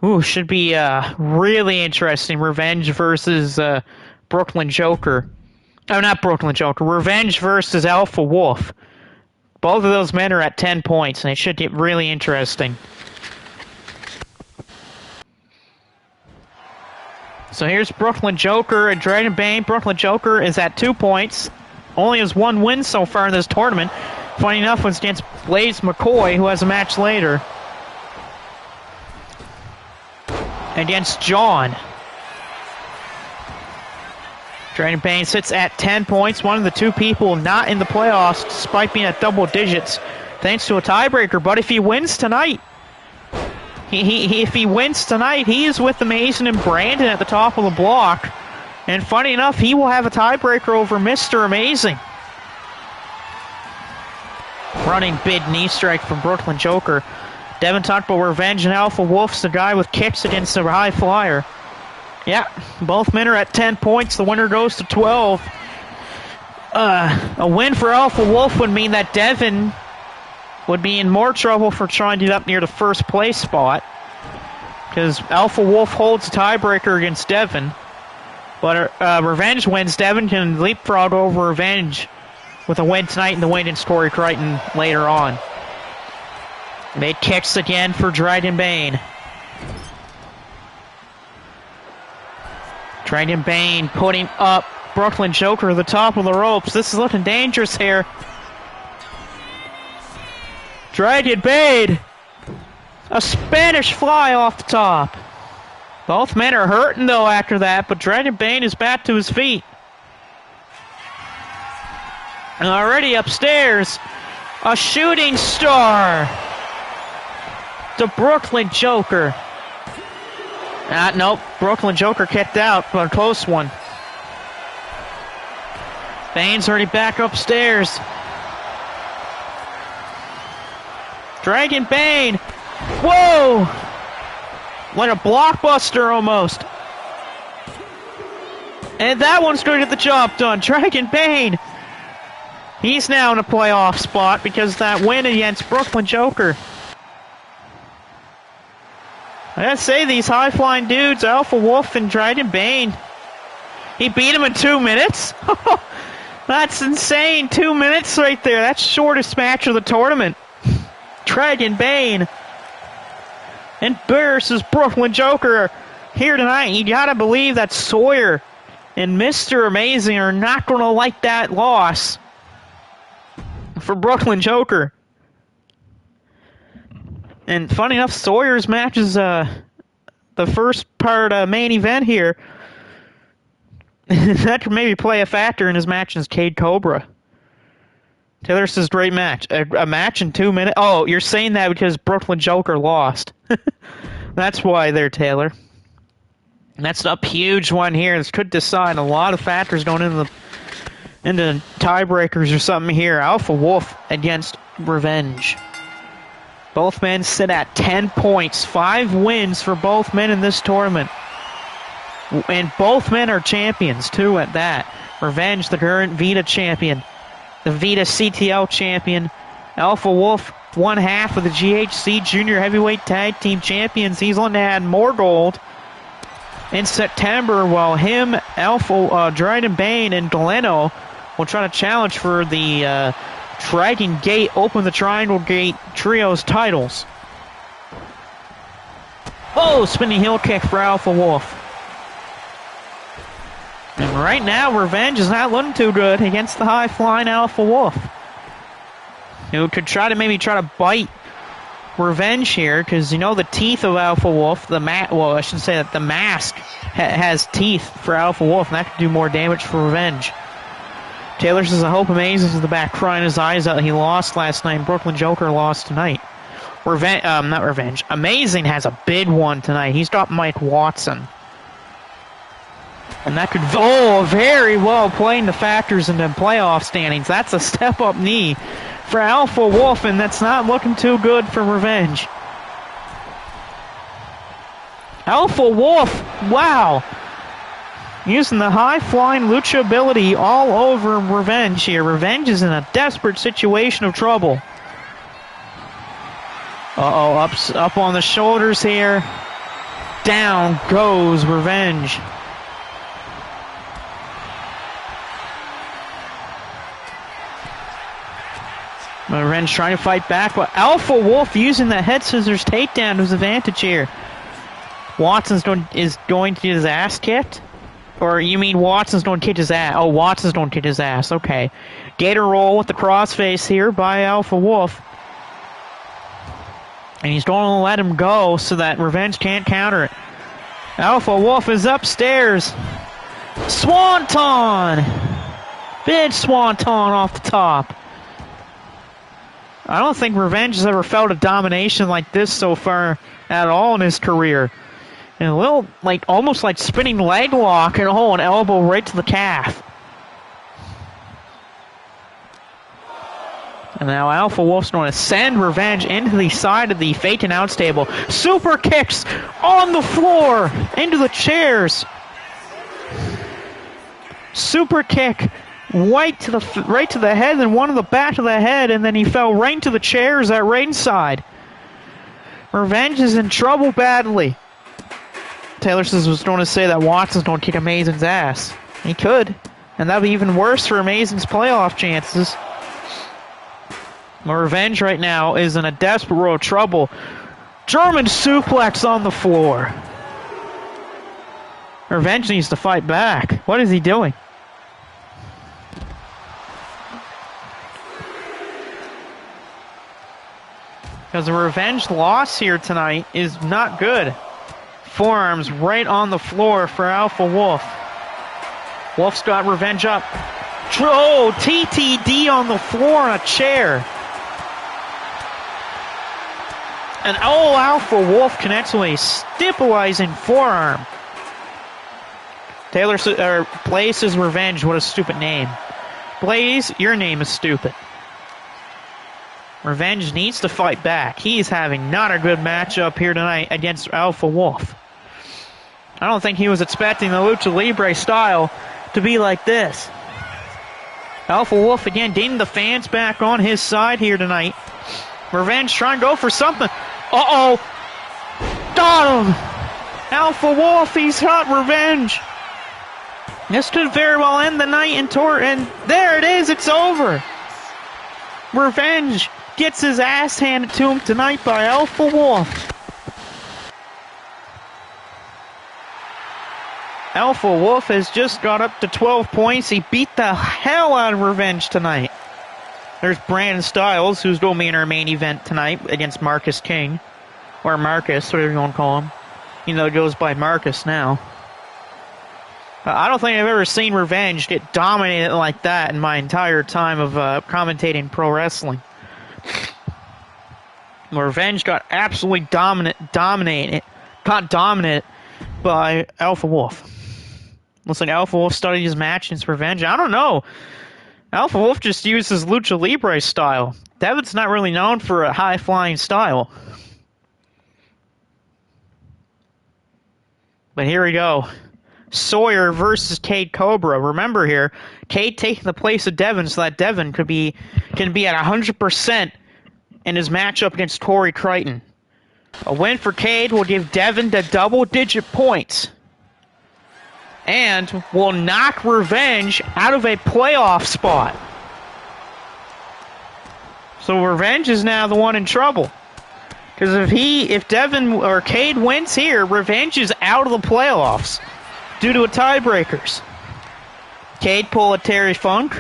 Ooh, should be really interesting. Revenge versus Brooklyn Joker. Oh, not Brooklyn Joker. Revenge versus Alpha Wolf. Both of those men are at 10 points, and it should get really interesting. So here's Brooklyn Joker and Dragon Bane. Brooklyn Joker is at 2 points. Only has 1 win so far in this tournament. Funny enough, was against Blaze McCoy, who has a match later. Against John. Dragon Bane sits at 10 points. One of the 2 people not in the playoffs, despite being at double digits, thanks to a tiebreaker. But if he wins tonight, if he wins tonight, he is with Amazing and Brandon at the top of the block. And funny enough, he will have a tiebreaker over Mr. Amazing. Running bid knee strike from Brooklyn Joker. Devin talked about revenge, and Alpha Wolf's the guy with kicks against the high flyer. Yeah, both men are at 10 points. The winner goes to 12. A win for Alpha Wolf would mean that Devin would be in more trouble for trying to get up near the first place spot, because Alpha Wolf holds a tiebreaker against Devin. But Revenge wins. Devin can leapfrog over Revenge with a win tonight and the win in Story Crichton later on. Mid kicks again for Dragon Bane. Dragon Bane putting up Brooklyn Joker at the top of the ropes. This is looking dangerous here. Dragon Bane! A Spanish fly off the top. Both men are hurting though after that, but Dragon Bane is back to his feet. And already upstairs, a shooting star. The Brooklyn Joker. Nope, Brooklyn Joker kicked out, but a close one. Bane's already back upstairs. Dragon Bane. Whoa! Like a blockbuster almost. And that one's going to get the job done. Dragon Bane. He's now in a playoff spot because of that win against Brooklyn Joker. I gotta say, these high-flying dudes, Alpha Wolf and Dragon Bane, he beat him in 2 minutes? That's insane. 2 minutes right there. That's the shortest match of the tournament. Dragon Bane and versus Brooklyn Joker here tonight. You gotta believe that Sawyer and Mr. Amazing are not gonna like that loss for Brooklyn Joker. And funny enough, Sawyer's match is the first part main event here. That could maybe play a factor in his match against Cade Cobra. Taylor says, great match. A match in 2 minutes? Oh, you're saying that because Brooklyn Joker lost. That's why there, Taylor. And that's a huge one here. This could decide a lot of factors going into tiebreakers or something here. Alpha Wolf against Revenge. Both men sit at 10 points. 5 wins for both men in this tournament. And both men are champions, too, at that. Revenge, the current Vita champion. The Vita CTL champion. Alpha Wolf, 1/2 of the GHC Junior Heavyweight Tag Team Champions. He's on to add more gold in September, while him, Dragon Bane, and Galeno will try to challenge for the Dragon Gate, Open the Triangle Gate Trios titles. Oh, spinning heel kick for Alpha Wolf. And right now, Revenge is not looking too good against the high-flying Alpha Wolf, who could try to bite Revenge here, because you know the teeth of Alpha Wolf, I should say that the mask has teeth for Alpha Wolf, and that could do more damage for Revenge. Taylor says, I hope Amazing's in the back crying his eyes out. He lost last night. Brooklyn Joker lost tonight. Not Revenge. Amazing has a big one tonight. He's got Mike Watson. And that could, very well playing the factors in the playoff standings. That's a step-up knee for Alpha Wolf, and that's not looking too good for Revenge. Alpha Wolf, wow. Using the high-flying lucha ability all over Revenge here. Revenge is in a desperate situation of trouble. Up on the shoulders here. Down goes Revenge. Revenge trying to fight back, but Alpha Wolf using the head scissors takedown to his advantage here. Watson's is going to get his ass kicked? Or you mean Watson's going to kick his ass? Oh, Watson's going to kick his ass. Okay. Gator roll with the crossface here by Alpha Wolf. And he's going to let him go so that Revenge can't counter it. Alpha Wolf is upstairs. Swanton! Big Swanton off the top. I don't think Revenge has ever felt a domination like this so far at all in his career. And a little, almost like spinning leg lock and an elbow right to the calf. And now Alpha Wolf's going to send Revenge into the side of the fake announce table. Super kicks on the floor into the chairs. Super kick right to the head and one to the back of the head, and then he fell right into the chairs at ringside. Revenge is in trouble badly. Taylor was going to say that Watson's going to kick Amazing's ass. He could, and that would be even worse for Amazing's playoff chances. Revenge right now is in a desperate world of trouble. German suplex on the floor. Revenge needs to fight back. What is he doing? Because the Revenge loss here tonight is not good. Forearms right on the floor for Alpha Wolf. Wolf's got Revenge up. Oh, TTD on the floor on a chair. And Alpha Wolf connects with a stabilizing forearm. Blaze says Revenge. What a stupid name. Blaze, your name is stupid. Revenge needs to fight back. He's having not a good matchup here tonight against Alpha Wolf. I don't think he was expecting the Lucha Libre style to be like this. Alpha Wolf again gaining the fans back on his side here tonight. Revenge trying to go for something. Uh-oh. Got him. Alpha Wolf, he's hot. Revenge. This could very well end the night in and there it is. It's over. Revenge gets his ass handed to him tonight by Alpha Wolf. Alpha Wolf has just got up to 12 points. He beat the hell out of Revenge tonight. There's Brandon Styles, who's going to be in our main event tonight against Marcus King. Or Marcus, whatever you want to call him. You know, it goes by Marcus now. I don't think I've ever seen Revenge get dominated like that in my entire time of commentating pro wrestling. Revenge got absolutely dominated by Alpha Wolf. Looks like Alpha Wolf studied his match against Revenge. I don't know. Alpha Wolf just uses Lucha Libre style. Devin's not really known for a high-flying style. But here we go. Sawyer versus Cade Cobra. Remember here, Cade taking the place of Devin so that Devin can be at 100% in his matchup against Corey Crichton. A win for Cade will give Devin the double-digit points. And will knock Revenge out of a playoff spot. So Revenge is now the one in trouble. Because if Devin or Cade wins here, Revenge is out of the playoffs due to a tiebreakers. Cade pull a Terry Funk.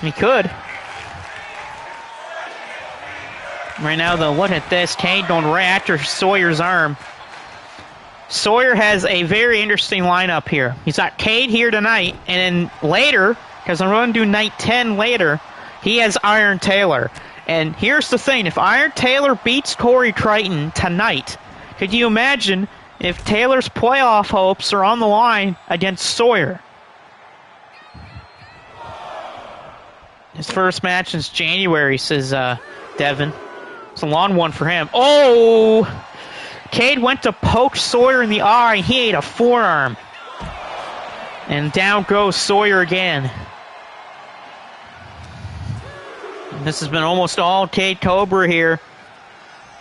He could. Right now, though, look at this. Cade going right after Sawyer's arm. Sawyer has a very interesting lineup here. He's got Cade here tonight, and then later, because I'm going to do night 10 later, he has Iron Taylor. And here's the thing, if Iron Taylor beats Corey Crichton tonight, could you imagine if Taylor's playoff hopes are on the line against Sawyer? His first match since January, says Devin. It's a long one for him. Oh! Cade went to poke Sawyer in the eye. He ate a forearm. And down goes Sawyer again. This has been almost all Cade Cobra here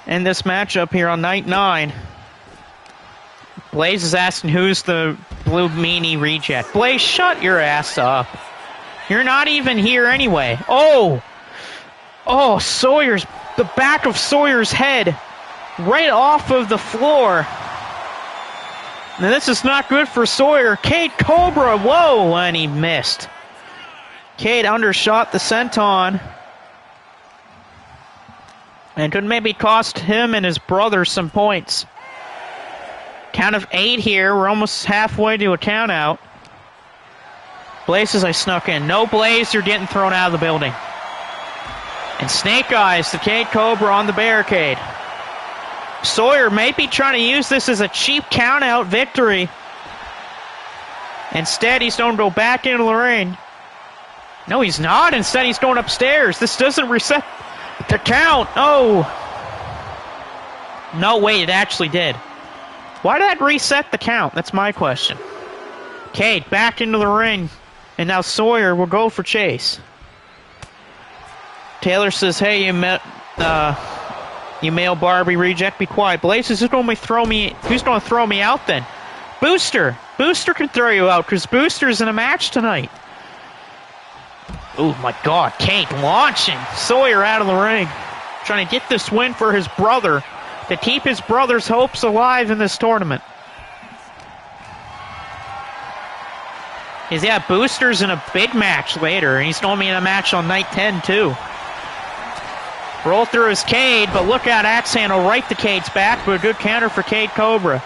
in this matchup here on night 9. Blaze is asking who's the blue meanie reject. Blaze, shut your ass up. You're not even here anyway. Oh, the back of Sawyer's head right off of the floor. Now this is not good for Sawyer. Cade Cobra, whoa, and he missed. Cade undershot the senton. And could maybe cost him and his brother some points. Count of 8 here. We're almost halfway to a count out. Blaze says I snuck in. No, Blaze, you're getting thrown out of the building. And Snake Eyes, the Cade Cobra on the barricade. Sawyer may be trying to use this as a cheap count-out victory. Instead, he's going to go back into the ring. No, he's not. Instead, he's going upstairs. This doesn't reset the count. Oh. No, wait, it actually did. Why did that reset the count? That's my question. Cade back into the ring. And now Sawyer will go for Chase. Taylor says, hey, you male Barbie reject, be quiet. Blaze says, who's going to throw me out then? Booster. Booster can throw you out because Booster's in a match tonight. Oh my God, Cade launching Sawyer out of the ring. Trying to get this win for his brother, to keep his brother's hopes alive in this tournament. Booster's in a big match later, and he's going to be in a match on night 10 too. Roll through his Cade, but look out, axe handle right to Cade's back, but a good counter for Cade Cobra.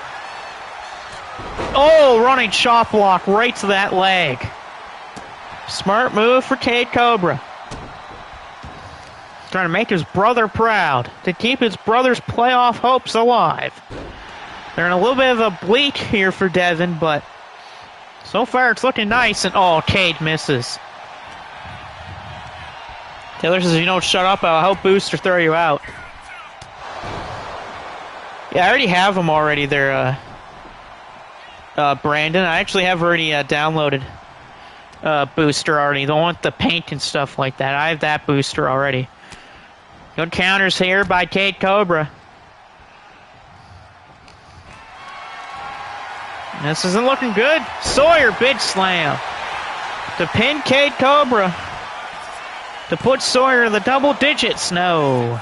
Oh, running chop block right to that leg. Smart move for Cade Cobra. Trying to make his brother proud, to keep his brother's playoff hopes alive. They're in a little bit of a bleak here for Devin, but so far it's looking nice, and oh, Cade misses. Taylor says, if you don't shut up, I'll help Booster throw you out. Yeah, I already have them already there, Brandon. I actually have already downloaded Booster already. The one with the paint and stuff like that. I have that Booster already. Good counters here by Cade Cobra. This isn't looking good. Sawyer, big slam. To pin Cade Cobra. To put Sawyer in the double digits. No.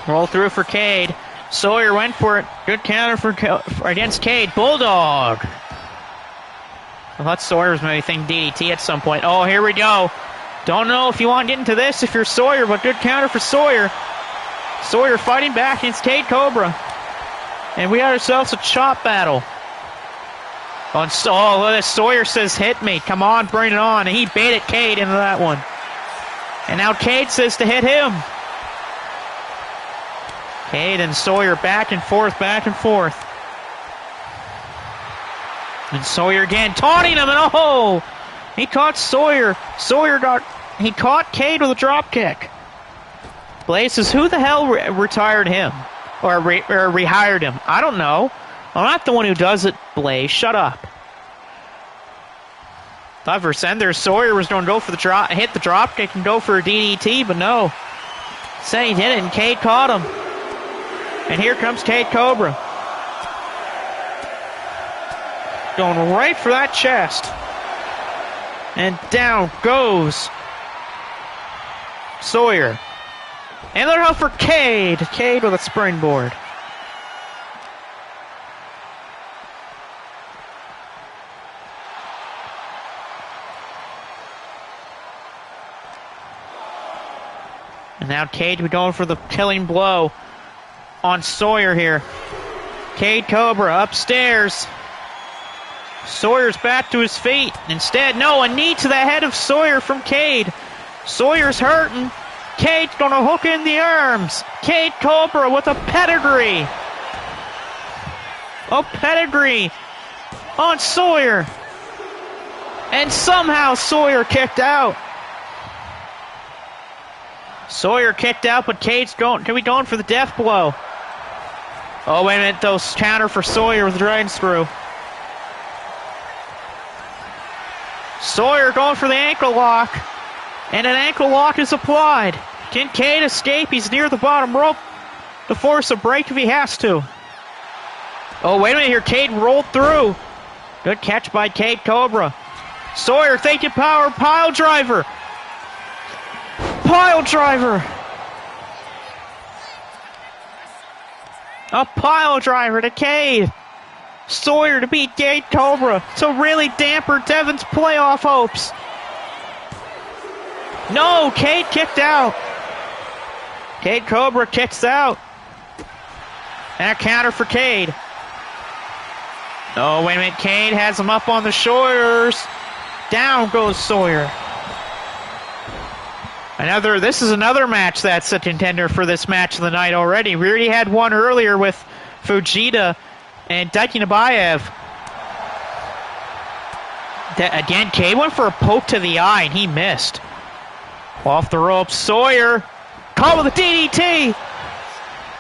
Roll through for Cade. Sawyer went for it. Good counter against Cade. Bulldog. I thought Sawyer was maybe thinking DDT at some point. Oh, here we go. Don't know if you want to get into this if you're Sawyer, but good counter for Sawyer. Sawyer fighting back against Cade Cobra. And we got ourselves a chop battle. Oh, look at this. Sawyer says, hit me. Come on, bring it on. And he baited Cade into that one. And now Cade says to hit him. Cade and Sawyer back and forth, back and forth. And Sawyer again taunting him, and oh! He caught Sawyer. He caught Cade with a drop kick. Blaze says, who the hell retired him? Or rehired him? I don't know. I'm not the one who does it, Blaze. Shut up. Thought for a second there Sawyer was going to go for the hit the drop kick and go for a DDT, but no. Said he did it, and Cade caught him. And here comes Cade Cobra. Going right for that chest. And down goes Sawyer. And they're out for Cade. Cade with a springboard. And now Cade will be going for the killing blow on Sawyer here. Cade Cobra upstairs. Sawyer's back to his feet. Instead, no, a knee to the head of Sawyer from Cade. Sawyer's hurting. Cade's going to hook in the arms. Cade Cobra with a pedigree. A pedigree on Sawyer. And somehow Sawyer kicked out. Sawyer kicked out, but Cade's going for the death blow. Oh, wait a minute, though. Counter for Sawyer with the dragon screw. Sawyer going for the ankle lock. And an ankle lock is applied. Can Cade escape? He's near the bottom rope to force a break if he has to. Oh, wait a minute here. Cade rolled through. Good catch by Cade Cobra. Sawyer thinking power. Pile driver. Pile driver. A pile driver to Cade. Sawyer to beat Cade Cobra to really damper Devin's playoff hopes. No, Cade kicked out. Cade Cobra kicks out. And a counter for Cade. Oh, wait a minute. Cade has him up on the shoulders. Down goes Sawyer. This is another match that's a contender for this match of the night already. We already had one earlier with Fujita and Daiki Nabayev. Again, Cade went for a poke to the eye and he missed. Off the ropes, Sawyer caught with a DDT.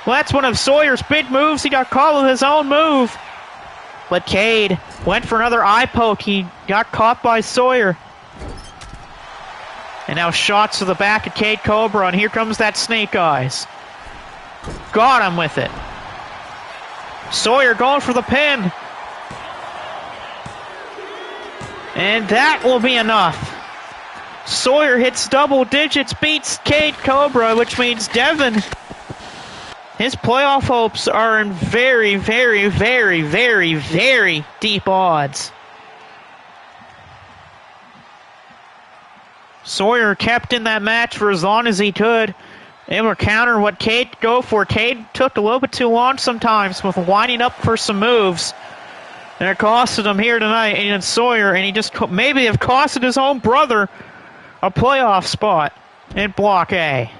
Well, that's one of Sawyer's big moves. He got caught with his own move. But Cade went for another eye poke. He got caught by Sawyer. And now shots to the back of Cade Cobra, and here comes that snake eyes. Got him with it. Sawyer going for the pin. And that will be enough. Sawyer hits double digits, beats Cade Cobra, which means Devin, his playoff hopes are in very, very, very, very, very deep odds. Sawyer kept in that match for as long as he could. Able to counter what Cade could go for. Cade took a little bit too long sometimes with winding up for some moves. And it costed him here tonight against Sawyer, and he just maybe have costed his own brother a playoff spot in Block A.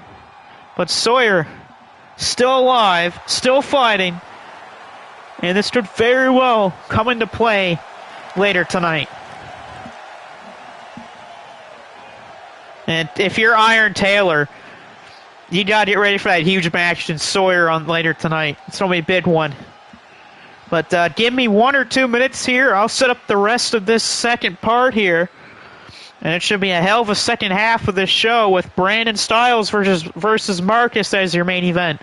But Sawyer still alive, still fighting, and this could very well come into play later tonight. And if you're Iron Taylor, you got to get ready for that huge match in Sawyer on later tonight. It's going to be a big one. But give me 1 or 2 minutes here. I'll set up the rest of this second part here. And it should be a hell of a second half of this show with Brandon Styles versus Marcus as your main event.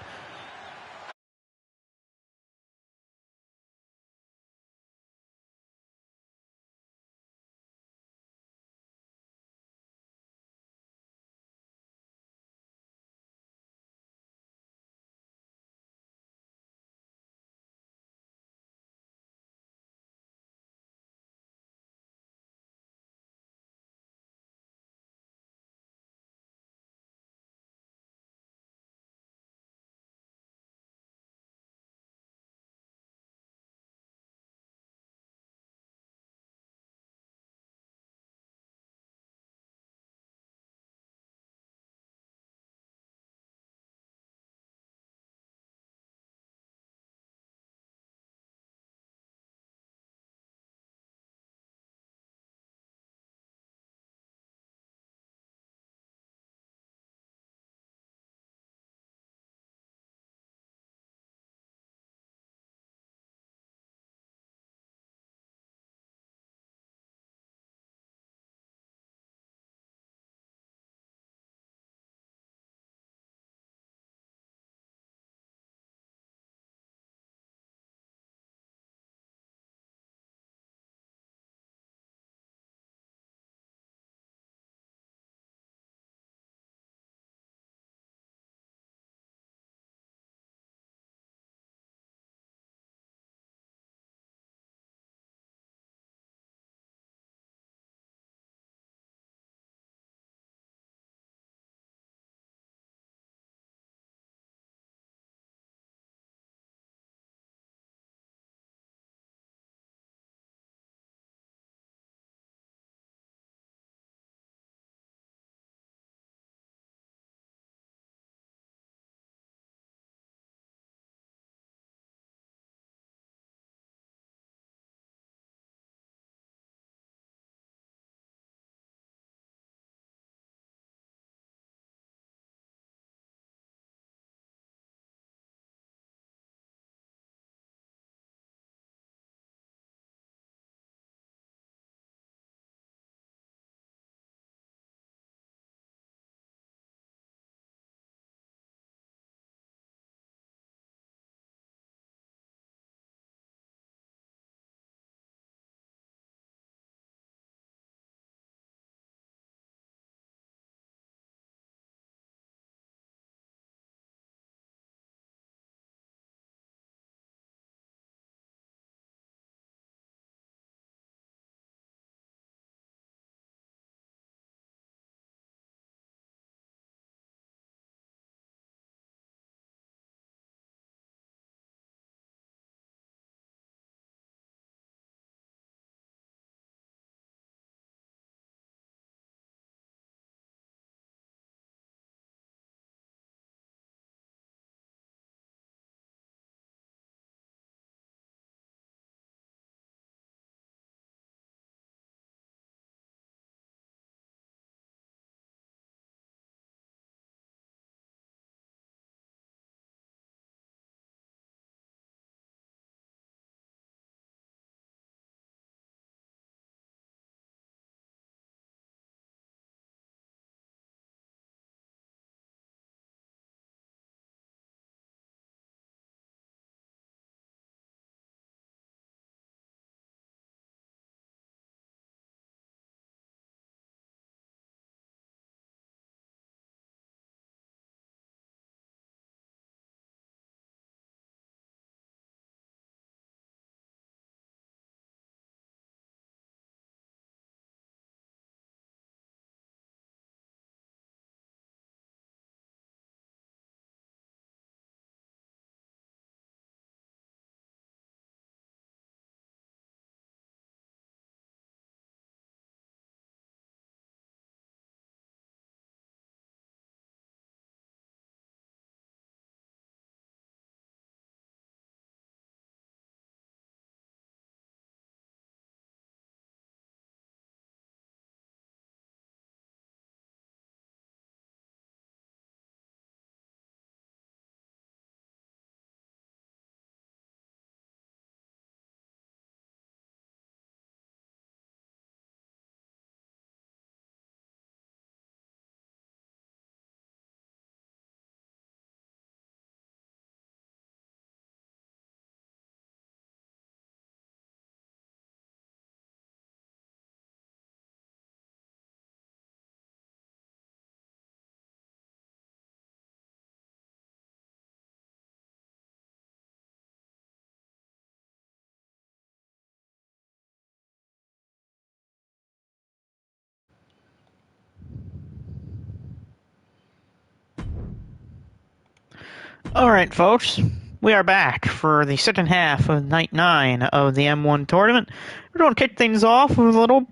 Alright, folks, we are back for the second half of Night 9 of the M1 tournament. We're going to kick things off with a little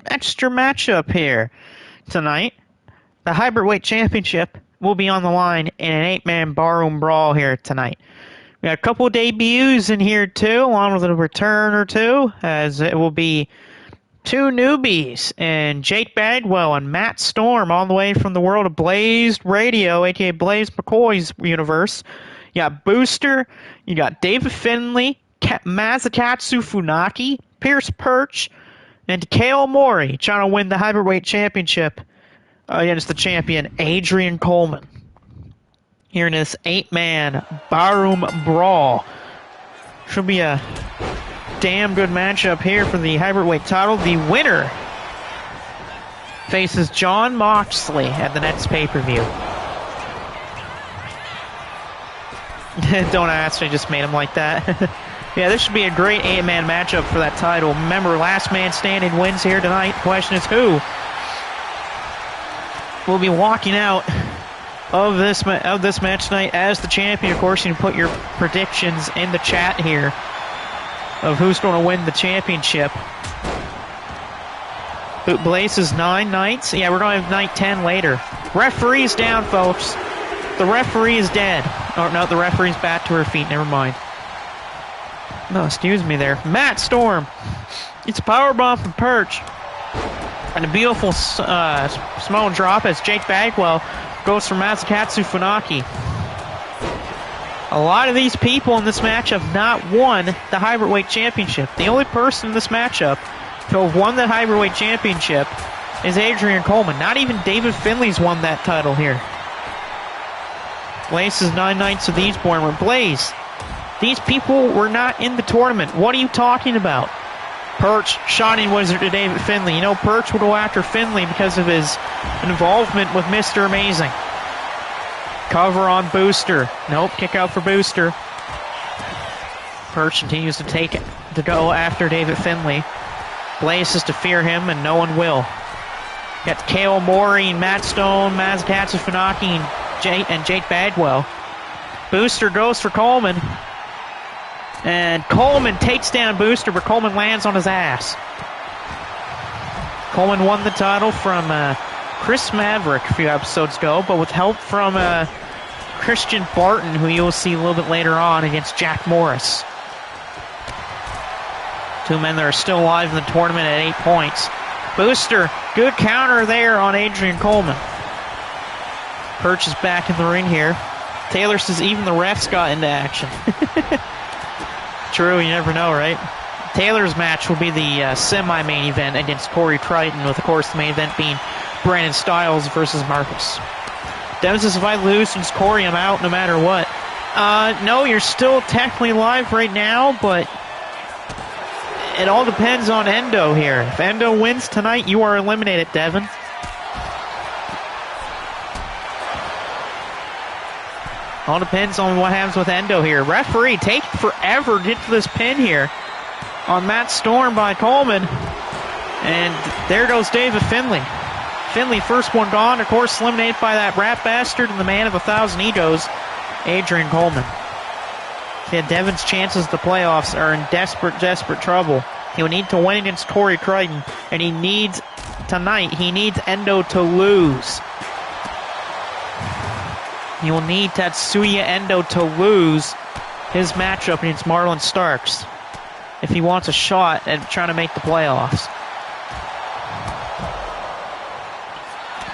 extra matchup here tonight. The Hybrid Weight Championship will be on the line in an 8-man barroom brawl here tonight. We got a couple of debuts in here too, along with a return or two, as it will be two newbies, and Jake Bagwell and Matt Storm, all the way from the world of Blazed Radio, aka Blaze McCoy's universe. You got Booster, you got David Finley, Mazakatsu Funaki, Pierce Perch, and Kale Mori trying to win the Hyperweight Championship against the champion Adrian Coleman. Here in this 8-man barroom brawl. Should be a damn good matchup here for the Hyperweight title. The winner faces John Moxley at the next pay-per-view. Don't ask, I just made him like that. Yeah, this should be a great 8-man matchup for that title. Remember, last man standing wins here tonight. The question is who will be walking out of this match tonight as the champion. Of course, you can put your predictions in the chat here of who's going to win the championship. Blaze's 9 nights. Yeah, we're going to have night 10 later. Referee's down, folks. The referee is dead. Oh, no, the referee's back to her feet. Never mind. No, excuse me there. Matt Storm. It's a powerbomb from Perch. And a beautiful small drop as Jake Bagwell goes for Mazakatsu Funaki. A lot of these people in this match have not won the Hybrid Weight Championship. The only person in this matchup to have won the Hybrid Weight Championship is Adrian Coleman. Not even David Finley's won that title here. Blaze's 9 nights of these born were Blaze. These people were not in the tournament. What are you talking about? Perch, Shining Wizard to David Finley. You know, Perch will go after Finley because of his involvement with Mr. Amazing. Cover on Booster. Nope, kick out for Booster. Perch continues to go after David Finley. Blaze is to fear him, and no one will. Got Kale Mori, Matt Stone, Mazakatsu Funaki, and Jake Bagwell. Booster goes for Coleman. And Coleman takes down Booster, but Coleman lands on his ass. Coleman won the title from Chris Maverick a few episodes ago, but with help from Christian Barton, who you'll see a little bit later on, against Jack Morris. Two men that are still alive in the tournament at 8 points. Booster, good counter there on Adrian Coleman. Perch is back in the ring here. Taylor says even the refs got into action. True, you never know, right? Taylor's match will be the semi-main event against Corey Triton, with, of course, the main event being Brandon Styles versus Marcus. Devin says, if I lose since Corey, I'm out no matter what. No, you're still technically live right now, but it all depends on Endo here. If Endo wins tonight, you are eliminated, Devin. All depends on what happens with Endo here. Referee, take forever to get to this pin here on Matt Storm by Coleman. And there goes David Finley. Finley, first one gone, of course, eliminated by that rat bastard and the man of 1,000 egos, Adrian Coleman. Yeah, Devin's chances of the playoffs are in desperate trouble. He will need to win against Corey Crichton, and he needs Endo to lose. He will need Tatsuya Endo to lose his matchup against Marlon Starks if he wants a shot at trying to make the playoffs.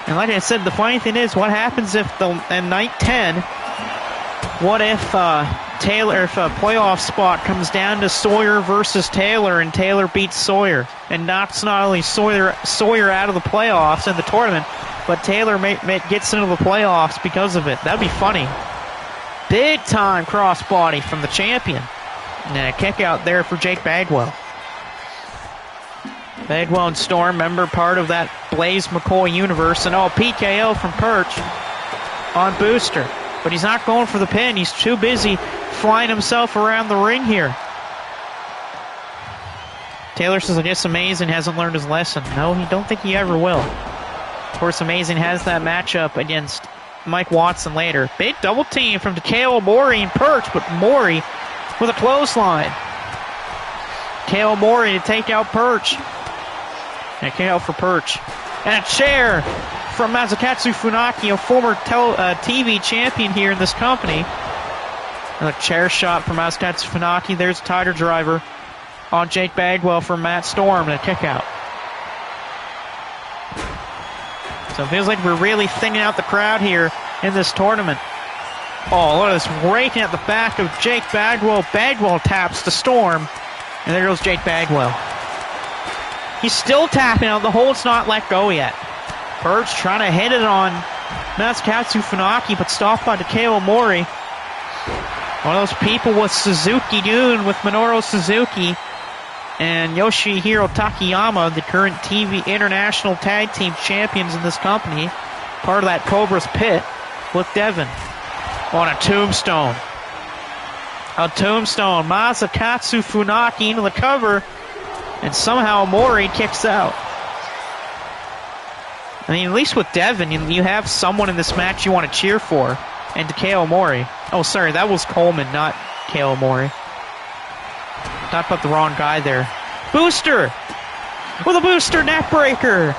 And like I said, the funny thing is, what happens if in night 10, what if if a playoff spot comes down to Sawyer versus Taylor, and Taylor beats Sawyer and knocks not only Sawyer out of the playoffs in the tournament, but Taylor gets into the playoffs because of it. That'd be funny. Big time crossbody from the champion. And a kick out there for Jake Bagwell. Bagwell and Storm, member part of that Blaze McCoy universe. And PKO from Perch on Booster. But he's not going for the pin. He's too busy flying himself around the ring here. Taylor says, I guess Amazing hasn't learned his lesson. No, he don't think he ever will. Of course, Amazing has that matchup against Mike Watson later. Big double team from Takeo Mori and Perch, but Mori with a clothesline. Takeo Mori to take out Perch. And a KO for Perch. And a chair from Masakatsu Funaki, a former TV champion here in this company. Another chair shot from Masakatsu Funaki. There's a Tiger Driver on Jake Bagwell from Matt Storm and a kick out. So it feels like we're really thinning out the crowd here in this tournament. Oh, look at this raking at the back of Jake Bagwell. Bagwell taps to Storm. And there goes Jake Bagwell. He's still tapping out. The hold's not let go yet. Perch trying to hit it on Masakatsu Funaki, but stopped by Takeo Mori. One of those people with Suzuki Dune, with Minoru Suzuki and Yoshihiro Takayama, the current TV International Tag Team Champions in this company, part of that Cobra's Pit, with Devin on a tombstone. A tombstone. Masakatsu Funaki into the cover, and somehow Mori kicks out. I mean, at least with Devin, you have someone in this match you want to cheer for. And Takeo Mori. Oh, sorry, that was Coleman, not Takeo Mori. Talked about the wrong guy there. Booster! With a Booster neckbreaker!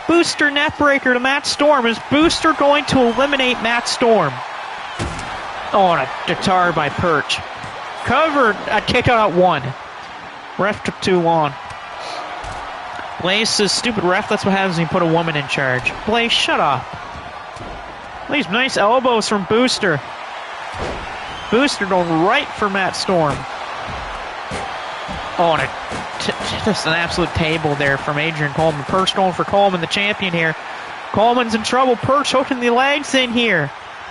Booster neckbreaker to Matt Storm. Is Booster going to eliminate Matt Storm? Oh, and a guitar by Perch. Covered, a kick out at 1. Ref took too long. Blaze says, stupid ref, that's what happens when you put a woman in charge. Blaze, shut up. These nice elbows from Booster. Booster going right for Matt Storm. Oh, and just an absolute table there from Adrian Coleman. Perch going for Coleman, the champion here. Coleman's in trouble. Perch hooking the legs in here.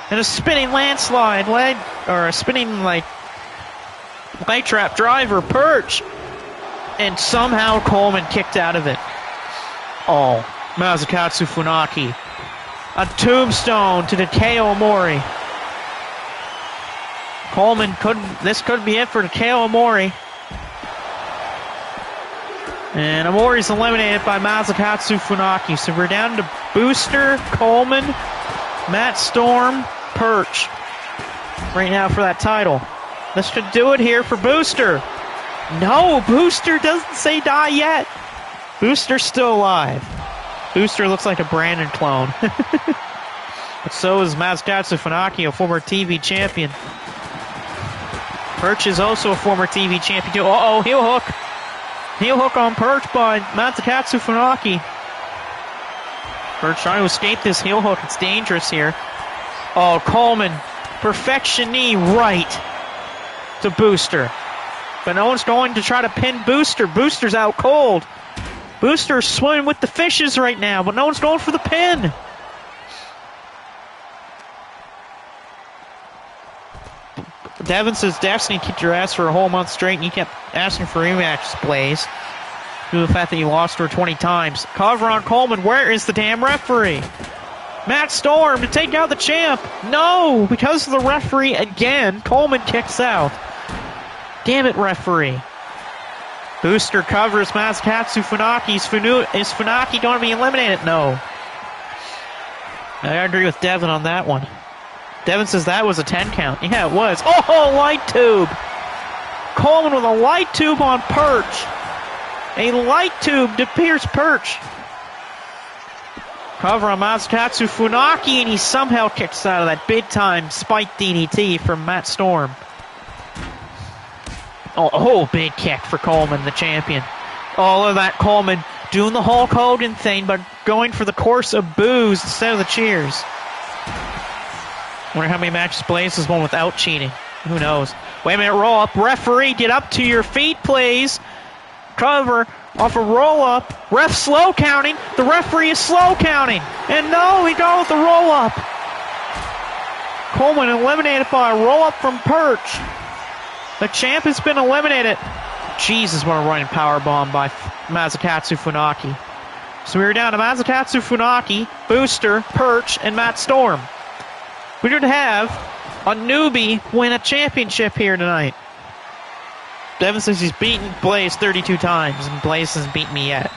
And a spinning landslide. A spinning, leg trap driver. Perch. And somehow Coleman kicked out of it. Oh, Masakatsu Funaki. A tombstone to Takeo Mori. Coleman this could be it for Takeo Mori. And Amori's eliminated by Masakatsu Funaki. So we're down to Booster, Coleman, Matt Storm, Perch right now for that title. This should do it here for Booster. No, Booster doesn't say die yet. Booster's still alive. Booster looks like a Brandon clone. But so is Masakatsu Funaki, a former TV champion. Perch is also a former TV champion too. Uh-oh, heel hook. Heel hook on Perch by Masakatsu Funaki. Perch trying to escape this heel hook. It's dangerous here. Oh, Coleman. Perfection knee right to Booster. But no one's going to try to pin Booster. Booster's out cold. Booster's swimming with the fishes right now, but no one's going for the pin. Devin says Destiny kicked your ass for a whole month straight, and you kept asking for rematches, Blaze. Due to the fact that you lost her 20 times. Cover on Coleman. Where is the damn referee? Matt Storm to take out the champ. No, because of the referee again, Coleman kicks out. Damn it, referee. Booster covers Masakatsu Funaki. Is Funaki going to be eliminated? No. I agree with Devin on that one. Devin says that was a 10 count. Yeah, it was. Oh, light tube. Coleman with a light tube on Perch. A light tube to Pierce Perch. Cover on Masakatsu Funaki, and he somehow kicks out of that big-time spike DDT from Matt Storm. Oh, big kick for Coleman, the champion. All of that Coleman doing the Hulk Hogan thing, but going for the course of boos instead of the cheers. Wonder how many matches Blaze has won without cheating. Who knows? Wait a minute, roll up. Referee, get up to your feet, please. Cover off a roll up. Ref slow counting. The referee is slow counting. And no, he got with the roll up. Coleman eliminated by a roll up from Perch. The champ has been eliminated. Jesus, what a running power bomb by Masakatsu Funaki. So we were down to Masakatsu Funaki, Booster, Perch, and Matt Storm. We did have a newbie win a championship here tonight. Devin says he's beaten Blaze 32 times, and Blaze hasn't beaten me yet.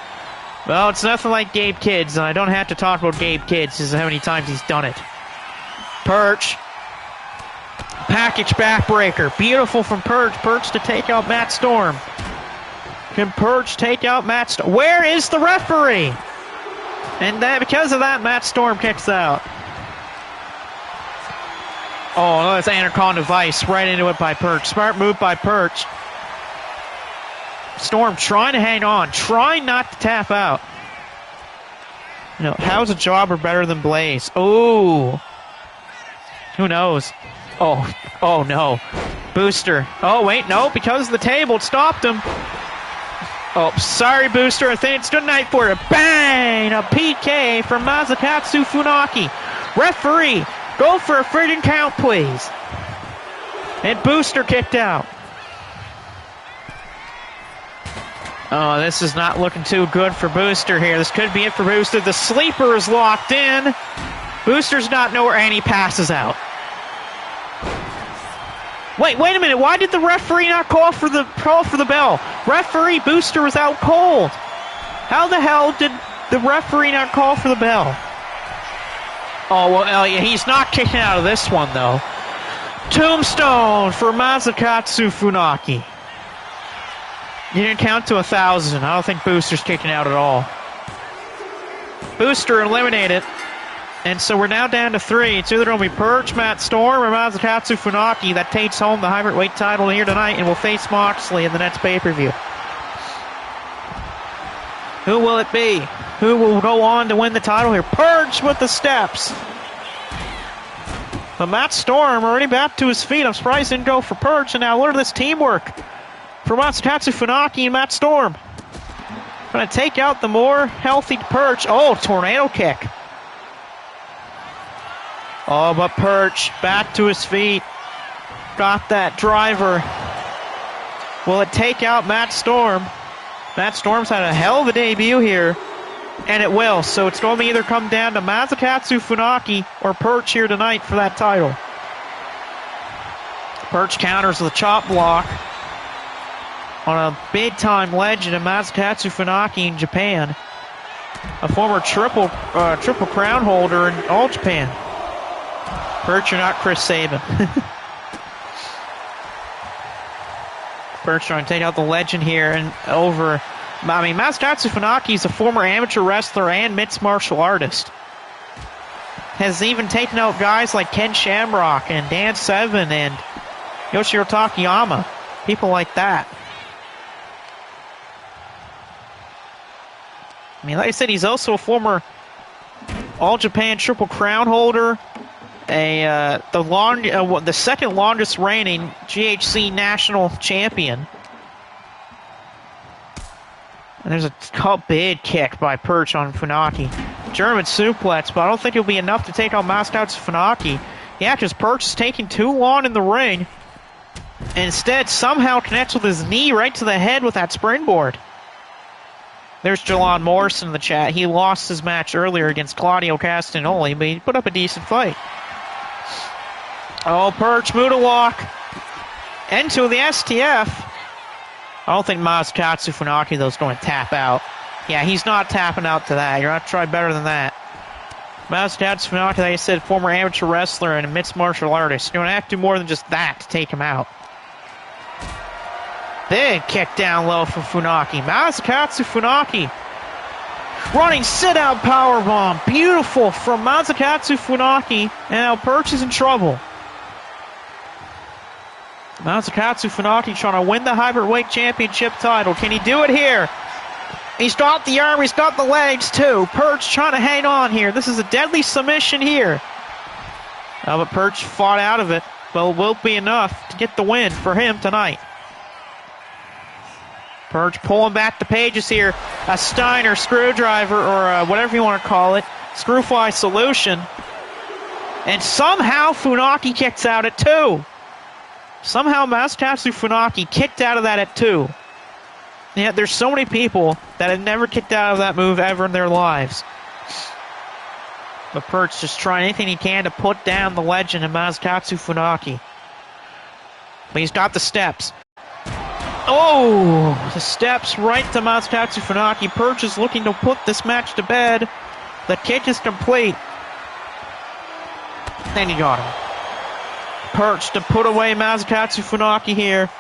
Well, it's nothing like Gabe Kids, and I don't have to talk about Gabe Kids because of how many times he's done it. Perch. Package backbreaker. Beautiful from Perch. Perch to take out Matt Storm. Can Perch take out Matt Storm? Where is the referee? And because of that, Matt Storm kicks out. Oh, that's Anaconda Vice right into it by Perch. Smart move by Perch. Storm trying to hang on, trying not to tap out. You know, how's a jobber better than Blaze? Oh, who knows? Oh no. Booster. Oh, wait, no, because of the table, it stopped him. Oh, sorry, Booster. I think it's good night for you. Bang! A PK from Masakatsu Funaki. Referee, go for a friggin' count, please. And Booster kicked out. Oh, this is not looking too good for Booster here. This could be it for Booster. The sleeper is locked in. Booster's not nowhere, and he passes out. Wait a minute. Why did the referee not call for the bell? Referee, Booster was out cold. How the hell did the referee not call for the bell? Oh, well, he's not kicking out of this one, though. Tombstone for Masakatsu Funaki. You didn't count to 1,000. I don't think Booster's kicking out at all. Booster eliminated. And so we're now down to 3. It's either going to be Perch, Matt Storm, or Masakatsu Funaki that takes home the heavyweight title here tonight and will face Moxley in the next pay-per-view. Who will it be? Who will go on to win the title here? Perch with the steps. But Matt Storm already back to his feet. I'm surprised he didn't go for Perch. And now look at this teamwork for Masakatsu Funaki and Matt Storm. Going to take out the more healthy Perch. Oh, tornado kick. Oh, but Perch back to his feet. Got that driver. Will it take out Matt Storm? Matt Storm's had a hell of a debut here. And it will. So it's going to either come down to Masakatsu Funaki or Perch here tonight for that title. Perch counters with a chop block on a big-time legend of Masakatsu Funaki in Japan. A former triple crown holder in All Japan. Perch, you're not Chris Sabin. Perch trying to take out the legend here and over. I mean, Masakatsu Funaki is a former amateur wrestler and mixed martial artist. Has even taken out guys like Ken Shamrock and Dan Severn and Yoshiro Takayama. People like that. I mean, like I said, he's also a former All Japan Triple Crown holder. The second longest reigning GHC national champion. And there's a big kick by Perch on Funaki. German suplex, but I don't think it'll be enough to take out Masakatsu Funaki. Yeah, because Perch is taking too long in the ring. And instead, somehow connects with his knee right to the head with that springboard. There's Jalon Morrison in the chat. He lost his match earlier against Claudio Castagnoli, but he put up a decent fight. Oh, Perch, Muda lock. Into the STF. I don't think Masakatsu Funaki, though, is going to tap out. Yeah, he's not tapping out to that. You're going to try better than that. Masakatsu Funaki, like I said, former amateur wrestler and a mixed martial artist. You're going to have to do more than just that to take him out. Big kick down low from Funaki. Masakatsu Funaki. Running sit-out powerbomb. Beautiful from Masakatsu Funaki. And now Perch is in trouble. Masakatsu Funaki trying to win the Hyperweight Championship title. Can he do it here? He's got the arm, he's got the legs too. Perch trying to hang on here. This is a deadly submission here. But Perch fought out of it. But it will be enough to get the win for him tonight. Perch pulling back the pages here. A Steiner screwdriver, or whatever you want to call it. Screwfly solution. And somehow Funaki kicks out at 2. Somehow Masakatsu Funaki kicked out of that at 2. Yeah, there's so many people that have never kicked out of that move ever in their lives. But Perch just trying anything he can to put down the legend of Masakatsu Funaki. But he's got the steps. Oh, the steps right to Masakatsu Funaki. Perch is looking to put this match to bed. The kick is complete. and he got him. Perch to put away Masakatsu Funaki here.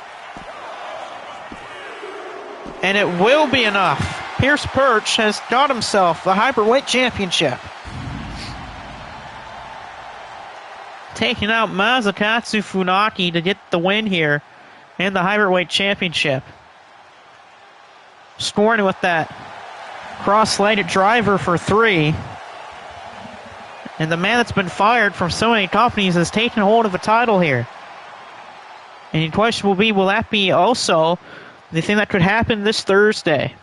And it will be enough. Pierce Perch has got himself the Hyperweight Championship. Taking out Masakatsu Funaki to get the win here in the Hyperweight Championship. Scoring with that cross-legged driver for 3. And the man that's been fired from so many companies has taken hold of a title here. And the question will be, will that be also the thing that could happen this Thursday?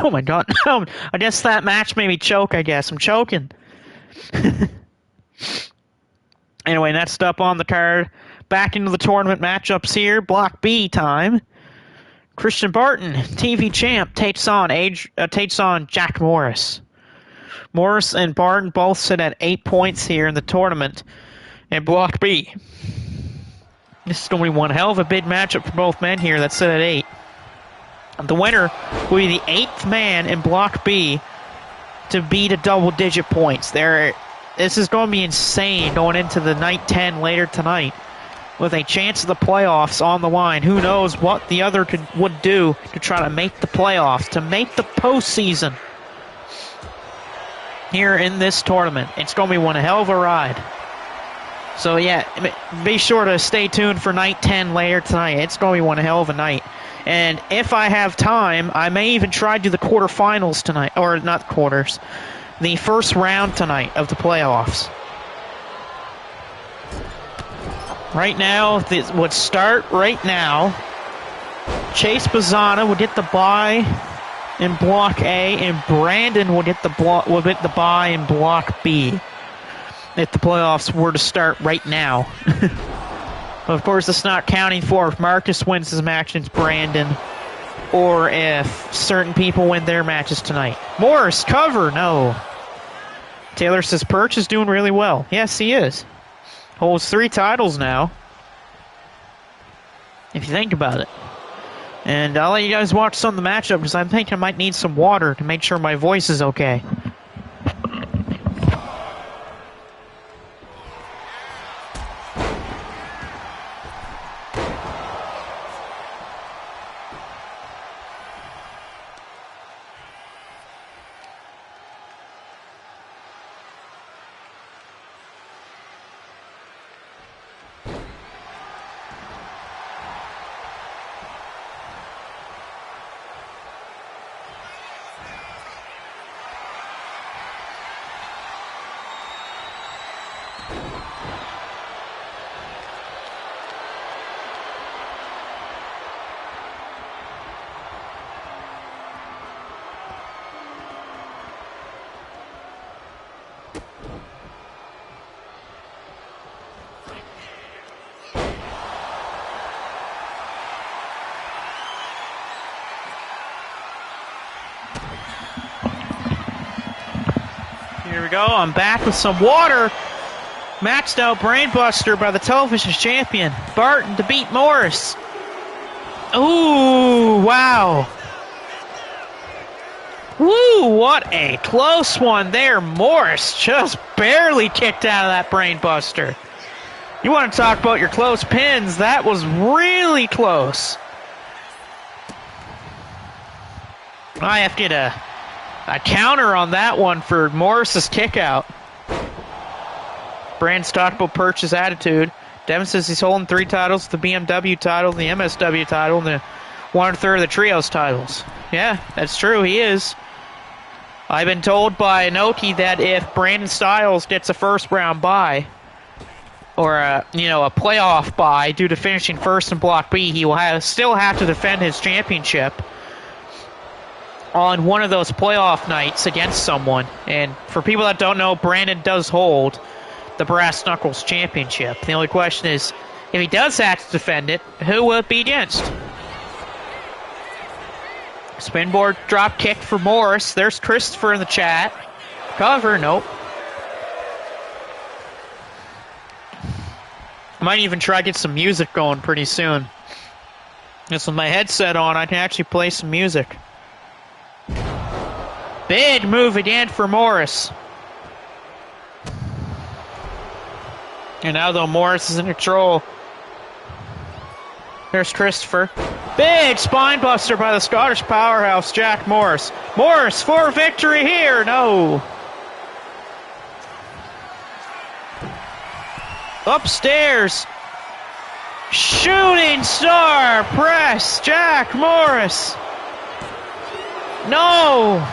Oh my god. I guess that match made me choke, I guess. I'm choking. Anyway, next up on the card, back into the tournament matchups here. Block B time. Christian Barton, TV champ, takes on Jack Morris. Morris and Barton both sit at 8 points here in the tournament in Block B. This is going to be one hell of a big matchup for both men here that sit at 8. The winner will be the 8th man in Block B to beat a double-digit points. This is going to be insane going into the night 10 later tonight, with a chance of the playoffs on the line. Who knows what the other would do to try to make the playoffs, to make the postseason here in this tournament. It's going to be one hell of a ride. So yeah, be sure to stay tuned for night 10 later tonight. It's going to be one hell of a night. And if I have time, I may even try to do the quarterfinals tonight, or not quarters, the first round tonight of the playoffs. Right now, this would start right now. Chase Bazzana would get the bye in Block A, and Brandon would get the bye in Block B if the playoffs were to start right now. But of course, it's not counting for if Marcus wins his match against Brandon, or if certain people win their matches tonight. Morris, cover, no. Taylor says Perch is doing really well. Yes, he is. Holds 3 titles now, if you think about it. And I'll let you guys watch some of the matchup, because I think I might need some water to make sure my voice is okay. Here we go. I'm back with some water. Maxed out Brainbuster by the television champion. Barton to beat Morris. Ooh, wow. Woo, what a close one there. Morris just barely kicked out of that Brainbuster. You want to talk about your close pins? That was really close. I have to get a counter on that one for Morris's kick out. Brand's talked about Perch's attitude. Devin says he's holding 3 titles, the BMW title, the MSW title, and the 1/3 of the trios titles. Yeah, that's true, he is. I've been told by Inoki that if Brandon Styles gets a first round bye, or a playoff bye due to finishing first in Block B, he will still have to defend his championship on one of those playoff nights against someone. And for people that don't know, Brandon does hold the Brass Knuckles Championship. The only question is, if he does have to defend it, who will it be against? Spinboard drop kick for Morris. There's Christopher in the chat. Cover, nope. I might even try to get some music going pretty soon. Just with my headset on, I can actually play some music. Big move again for Morris. And now, though, Morris is in control. There's Christopher. Big spine buster by the Scottish powerhouse, Jack Morris. Morris for victory here. No. Upstairs. Shooting star press, Jack Morris. No.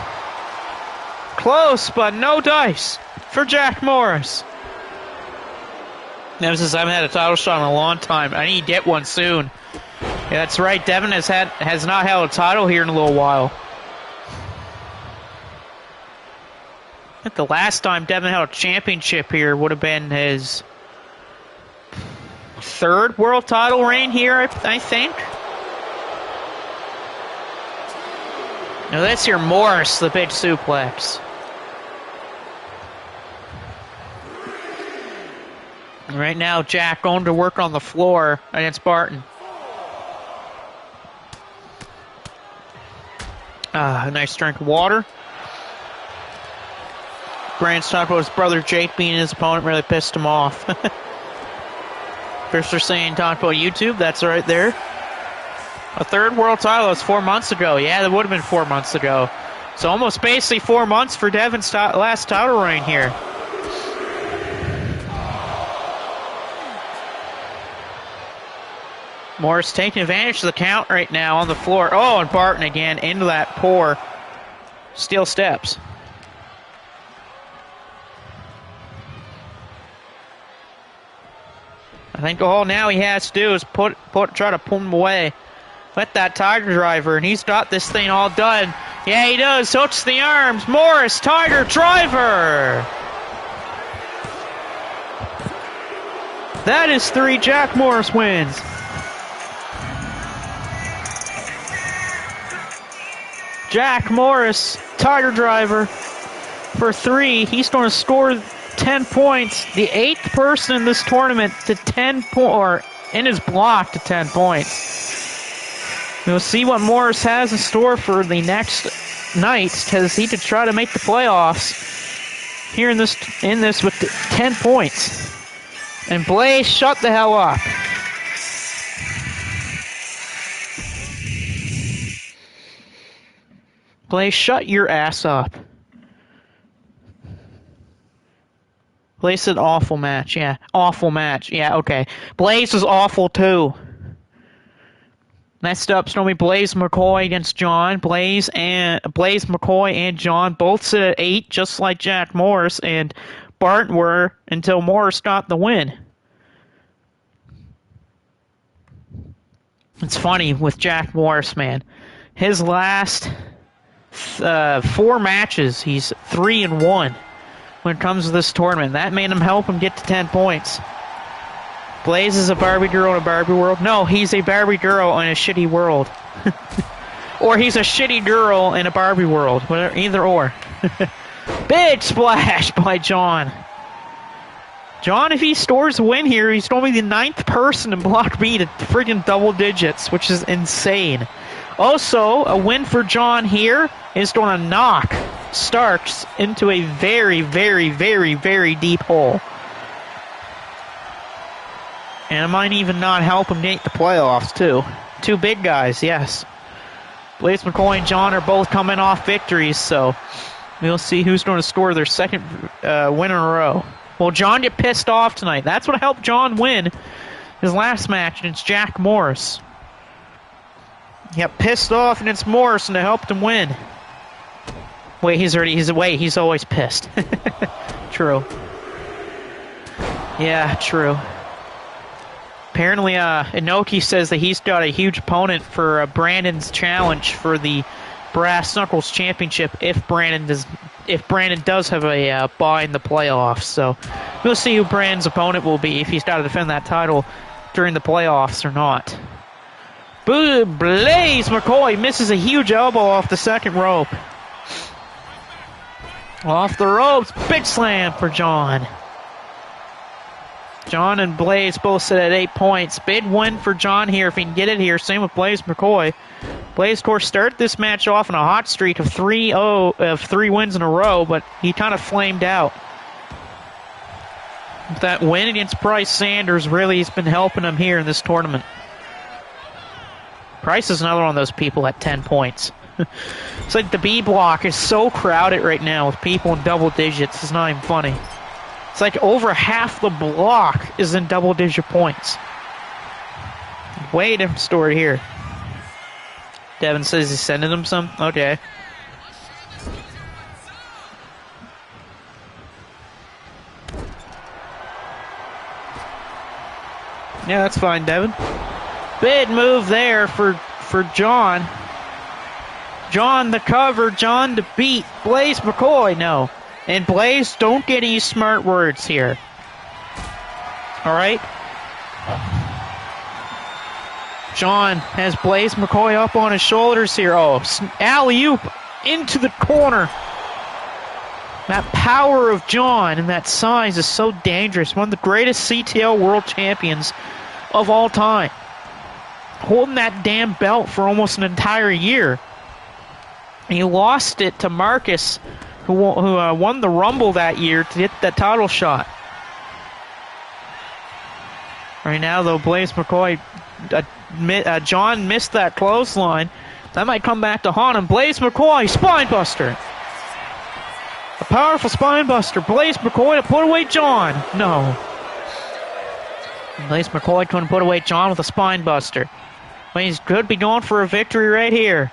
Close, but no dice for Jack Morris. Ever since I haven't had a title shot in a long time, I need to get one soon. Yeah, that's right. Devin has not held a title here in a little while. I think the last time Devin held a championship here would have been his third world title reign here, I think. Now let's hear Morris, the big suplex. And right now, Jack going to work on the floor against Barton. A nice drink of water. Brand's talking about his brother Jake being his opponent, really pissed him off. First they're saying, talk about YouTube, that's right there. A third world title, was 4 months ago. Yeah, that would have been 4 months ago. So almost basically 4 months for Devin's last title reign here. Morris taking advantage of the count right now on the floor. Oh, and Barton again into that poor steel steps. I think all now he has to do is try to pull him away. Let that Tiger Driver, and he's got this thing all done. Yeah, he does. Hooks the arms. Morris, Tiger Driver. That is 3 Jack Morris wins. Jack Morris, Tiger Driver for 3. He's going to score 10 points. The 8th person in this tournament to 10 points, or in his block to 10 points. We'll see what Morris has in store for the next night, because he could try to make the playoffs here in this with 10 points. And Blaze, shut the hell up. Blaze, shut your ass up. Blaze said awful match. Yeah, awful match. Yeah, okay. Blaze was awful too. Next up, Stormy Blaze McCoy against John. Blaze McCoy and John both sit at 8, just like Jack Morris and Barton were until Morris got the win. It's funny with Jack Morris, man. His last 4 matches, he's 3-1 when it comes to this tournament. That made him help him get to 10 points. Blaze is a Barbie girl in a Barbie world. No, he's a Barbie girl in a shitty world. Or he's a shitty girl in a Barbie world. Either or. Big splash by John. John, if he scores a win here, he's going to be the 9th person in Block B to friggin' double digits, which is insane. Also, a win for John here is going to knock Starks into a very, very, very, very deep hole. And it might even not help him make the playoffs, too. 2 big guys, yes. Blaze McCoy and John are both coming off victories, so we'll see who's going to score their second win in a row. Will John get pissed off tonight? That's what helped John win his last match against Jack Morris. He got pissed off against Morris and it helped him win. Wait, he's always pissed. True. Yeah, true. Apparently, Inoki says that he's got a huge opponent for Brandon's challenge for the Brass Knuckles Championship if Brandon does have a bye in the playoffs. So we'll see who Brandon's opponent will be, if he's got to defend that title during the playoffs or not. Blaze McCoy misses a huge elbow off the second rope. Off the ropes, big slam for John. John and Blaze both sit at 8 points. Big win for John here if he can get it here. Same with Blaze McCoy. Blaze, of course, started this match off on a hot streak of 3 wins in a row, but he kind of flamed out. That win against Bryce Sanders really has been helping him here in this tournament. Price is another one of those people at 10 points. It's like the B block is so crowded right now with people in double digits. It's not even funny. It's like over half the block is in double-digit points. Way different story here. Devin says he's sending him some? Okay. Yeah, that's fine, Devin. Big move there for John. John the cover, John to beat Blaze McCoy. No. And Blaze, don't get any smart words here. Alright? John has Blaze McCoy up on his shoulders here. Oh, alley-oop into the corner. That power of John and that size is so dangerous. One of the greatest CTL world champions of all time. Holding that damn belt for almost an entire year. He lost it to Marcus, who won the Rumble that year to get that title shot. Right now, though, Blaze McCoy, John missed that clothesline. That might come back to haunt him. Blaze McCoy, spinebuster. A powerful spinebuster. Blaze McCoy to put away John. No. Blaze McCoy couldn't put away John with a spinebuster. But he could be going for a victory right here.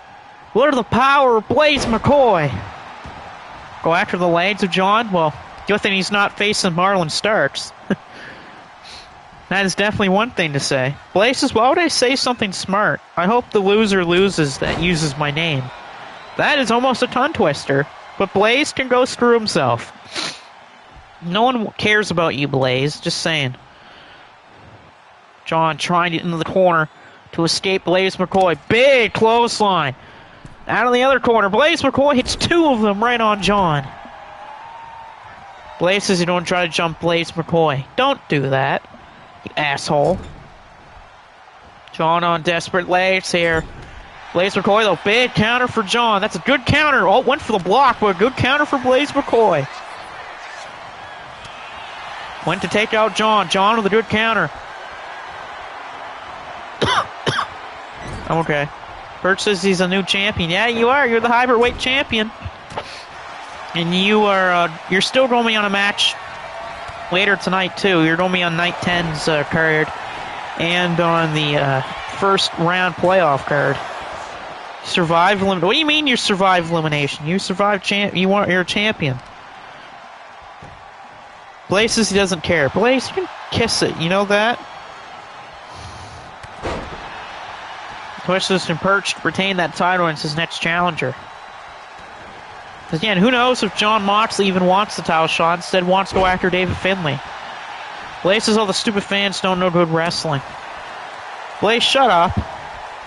Look at the power of Blaze McCoy. Go after the legs of John? Well, good thing he's not facing Marlon Starks. That is definitely one thing to say. Blaze says, why would I say something smart? I hope the loser loses that uses my name. That is almost a tongue twister. But Blaze can go screw himself. No one cares about you, Blaze. Just saying. John trying to get into the corner to escape Blaze McCoy. Big clothesline. Out of the other corner. Blaze McCoy hits 2 of them right on John. Blaze says you don't try to jump Blaze McCoy. Don't do that, you asshole. John on desperate legs here. Blaze McCoy, though, big counter for John. That's a good counter. Oh, went for the block, but a good counter for Blaze McCoy. Went to take out John. John with a good counter. Okay. Birch says he's a new champion. Yeah, you are. You're the hybrid weight champion. And you're still going to be on a match later tonight, too. You're going to be on Night 10's card and on the first round playoff card. Survive elimination. What do you mean you survive elimination? You survived you're a champion. Blaze says he doesn't care. Blaze, you can kiss it. You know that? Wishes to Perch to retain that title as his next challenger. Again, who knows if John Moxley even wants the title shot, instead wants to go after David Finlay. Blaze says all the stupid fans don't know good wrestling. Blaze, shut up.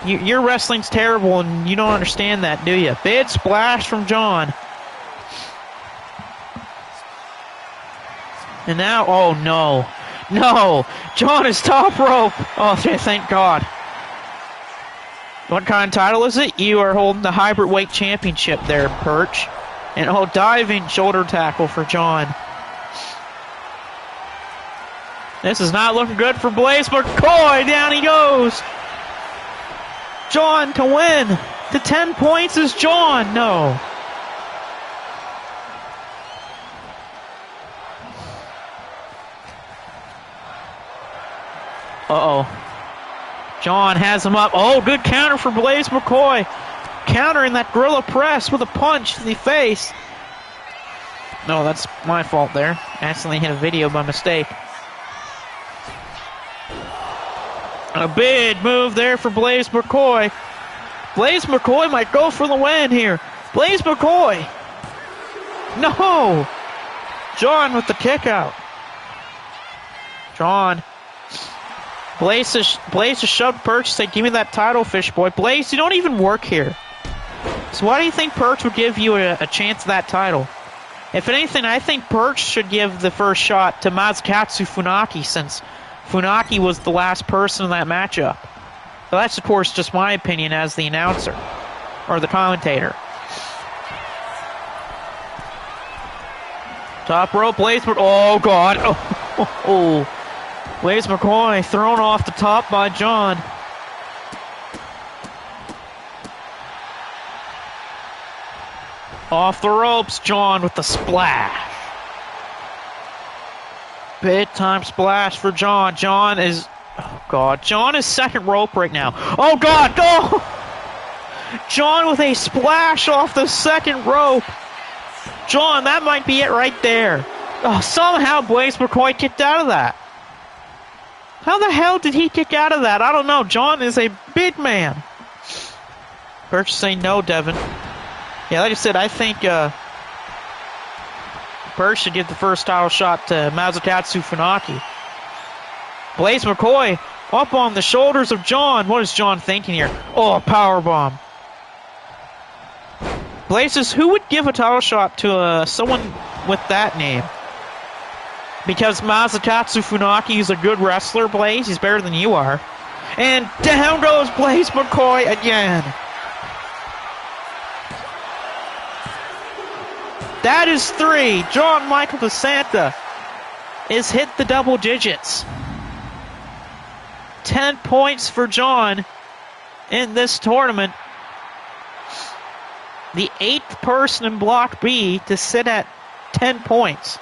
Your wrestling's terrible and you don't understand that, do you? Big splash from John. And now, oh no. No! John is top rope! Oh, thank God. What kind of title is it? You are holding the hybrid weight championship there, Perch. And oh, diving shoulder tackle for John. This is not looking good for Blaze McCoy. Down he goes. John to win. To 10 points is John. No. Uh-oh. John has him up. Oh, good counter for Blaze McCoy. Countering that gorilla press with a punch to the face. No, that's my fault there. Accidentally hit a video by mistake. A big move there for Blaze McCoy. Blaze McCoy might go for the win here. Blaze McCoy. No. John with the kick out. John. Blaze just shoved Perch, said, give me that title, fish boy. Blaze, you don't even work here. So why do you think Perch would give you a chance at that title? If anything, I think Perch should give the first shot to Masakatsu Funaki, since Funaki was the last person in that matchup. But that's, of course, just my opinion as the announcer or the commentator. Top rope, Blaze McCoy. Oh, God. Oh. Blaze McCoy thrown off the top by John. Off the ropes, John with the splash. Big time splash for John. John is... Oh, God. John is second rope right now. Oh, God. Oh! John with a splash off the second rope. John, that might be it right there. Oh, somehow Blaze McCoy kicked out of that. How the hell did he kick out of that? I don't know. John is a big man. Birch saying no, Devin. Yeah, like I said, I think Birch should give the first title shot to Masakatsu Funaki. Blaze McCoy up on the shoulders of John. What is John thinking here? Oh, a powerbomb. Blazes, who would give a title shot to someone with that name? Because Masakatsu Funaki is a good wrestler, Blaze. He's better than you are. And down goes Blaze McCoy again. That is 3. John Michael DeSanta is hit the double digits. 10 points for John in this tournament. The 8th person in Block B to sit at 10 points.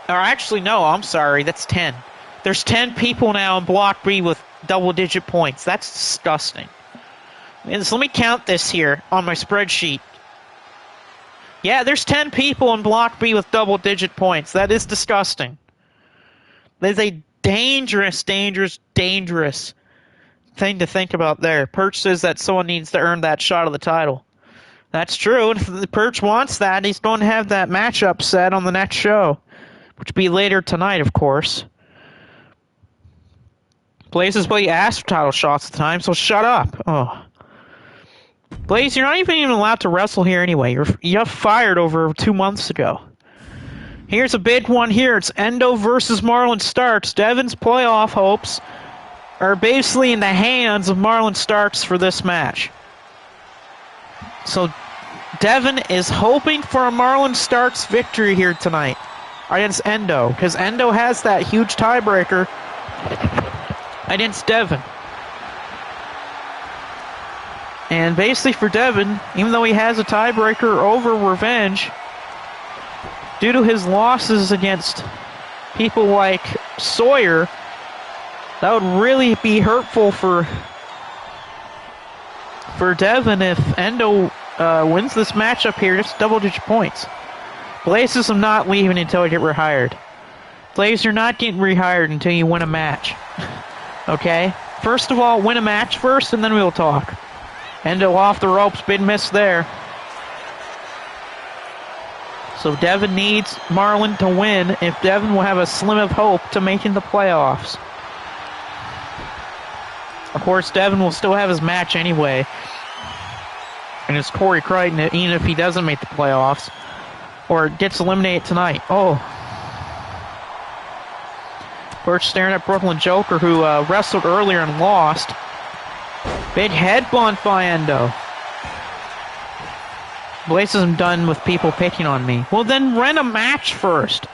Or actually, no, I'm sorry, that's 10. There's 10 people now in Block B with double-digit points. That's disgusting. So let me count this here on my spreadsheet. Yeah, there's 10 people in Block B with double-digit points. That is disgusting. That is a dangerous, dangerous, dangerous thing to think about there. Perch says that someone needs to earn that shot of the title. That's true. If the Perch wants that, he's going to have that matchup set on the next show, which will be later tonight, of course. Blaze is what he asked for title shots at the time, so shut up. Oh. Blaze, you're not even allowed to wrestle here anyway. You got fired over 2 months ago. Here's a big one here. It's Endo versus Marlon Starks. Devin's playoff hopes are basically in the hands of Marlon Starks for this match. So Devin is hoping for a Marlon Starks victory here tonight against Endo, because Endo has that huge tiebreaker against Devin. And basically for Devin, even though he has a tiebreaker over Revenge, due to his losses against people like Sawyer, that would really be hurtful for Devin if Endo wins this matchup here, just double-digit points. Blaze says I'm not leaving until I get rehired. Blaze, you're not getting rehired until you win a match. Okay? First of all, win a match first, and then we'll talk. Endo off the ropes, big miss there. So Devin needs Marlon to win if Devin will have a slim of hope to making the playoffs. Of course, Devin will still have his match anyway. And it's Corey Crichton, even if he doesn't make the playoffs. Or gets eliminated tonight. Oh. Birch staring at Brooklyn Joker, who wrestled earlier and lost. Big headbutt by Endo. Blaze says I'm done with people picking on me. Well, then rent a match first.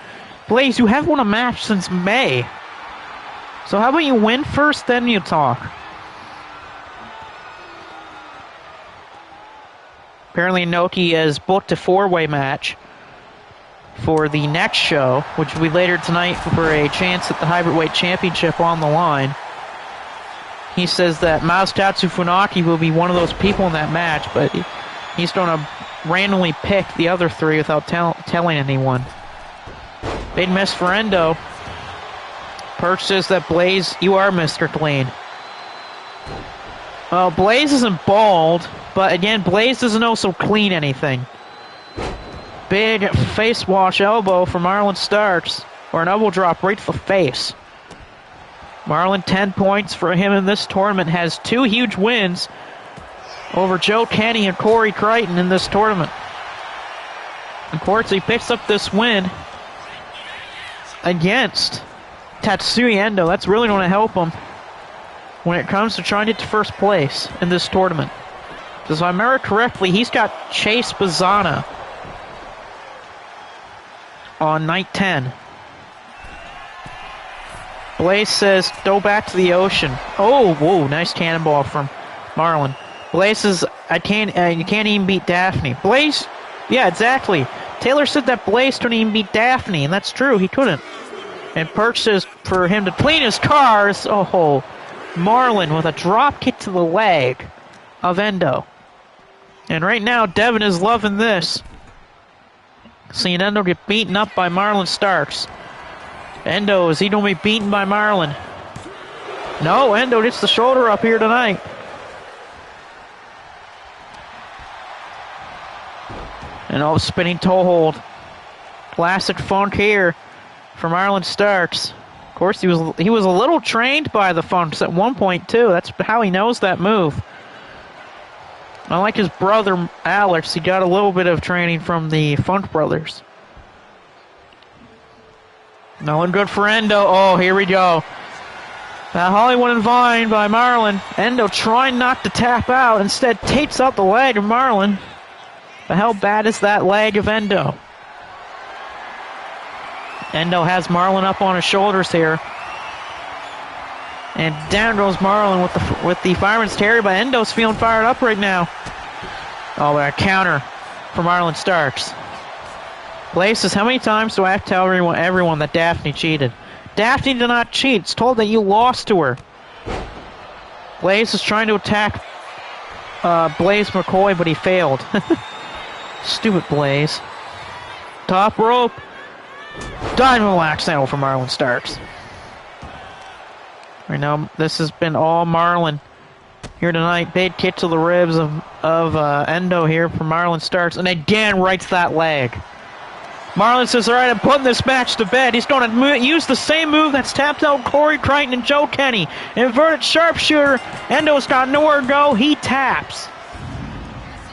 Blaze, you haven't won a match since May. So how about you win first, then you talk. Apparently Inoki has booked a 4-way match for the next show, which will be later tonight for a chance at the Hybrid Weight Championship on the line. He says that Masakatsu Funaki will be one of those people in that match, but he's going to randomly pick the other 3 without telling anyone. Big miss for Endo. Perch says that Blaze, you are Mr. Clean. Well, Blaze isn't bald, but again, Blaze doesn't also clean anything. Big face wash elbow for Marlon Starks, or an elbow drop right to the face. Marlon, 10 points for him in this tournament, has 2 huge wins over Joe Kenny and Corey Crichton in this tournament. Of course, he picks up this win against Tatsui Endo. That's really going to help him when it comes to trying to get to first place in this tournament. Because if I remember correctly, he's got Chase Bazana on night 10. Blaze says, go back to the ocean. Oh, whoa, nice cannonball from Marlon. Blaze says, you can't even beat Daphne. Blaze, yeah, exactly. Taylor said that Blaze couldn't even beat Daphne, and that's true, he couldn't. And Perch says for him to clean his cars. Oh, Marlon with a drop kick to the leg of Endo. And right now, Devin is loving this. Seeing Endo get beaten up by Marlon Starks. Endo, is he going to be beaten by Marlon? No, Endo gets the shoulder up here tonight. And spinning toe hold. Classic funk here for Marlon Starks. Of course, he was a little trained by the Funks at one point, too. That's how he knows that move. Unlike his brother, Alex, he got a little bit of training from the Funk brothers. No one good for Endo. Oh, here we go. That Hollywood and Vine by Marlon. Endo trying not to tap out. Instead, tapes out the leg of Marlon. But how bad is that leg of Endo? Endo has Marlon up on his shoulders here. And down goes Marlon with the Fireman's Carry, but Endo's feeling fired up right now. Oh, a counter for Marlon Starks. Blaze says, how many times do I have to tell everyone that Daphne cheated? Daphne did not cheat. It's told that you lost to her. Blaze is trying to attack Blaze McCoy, but he failed. Stupid Blaze. Top rope. Dynamo Axel for Marlon Starks. Right now, this has been all Marlon here tonight. Big kick to the ribs of Endo here for Marlon Starks. And again, right to that leg. Marlon says, all right, I'm putting this match to bed. He's going to use the same move that's tapped out Corey Crichton and Joe Kenny. Inverted sharpshooter. Endo's got nowhere to go. He taps.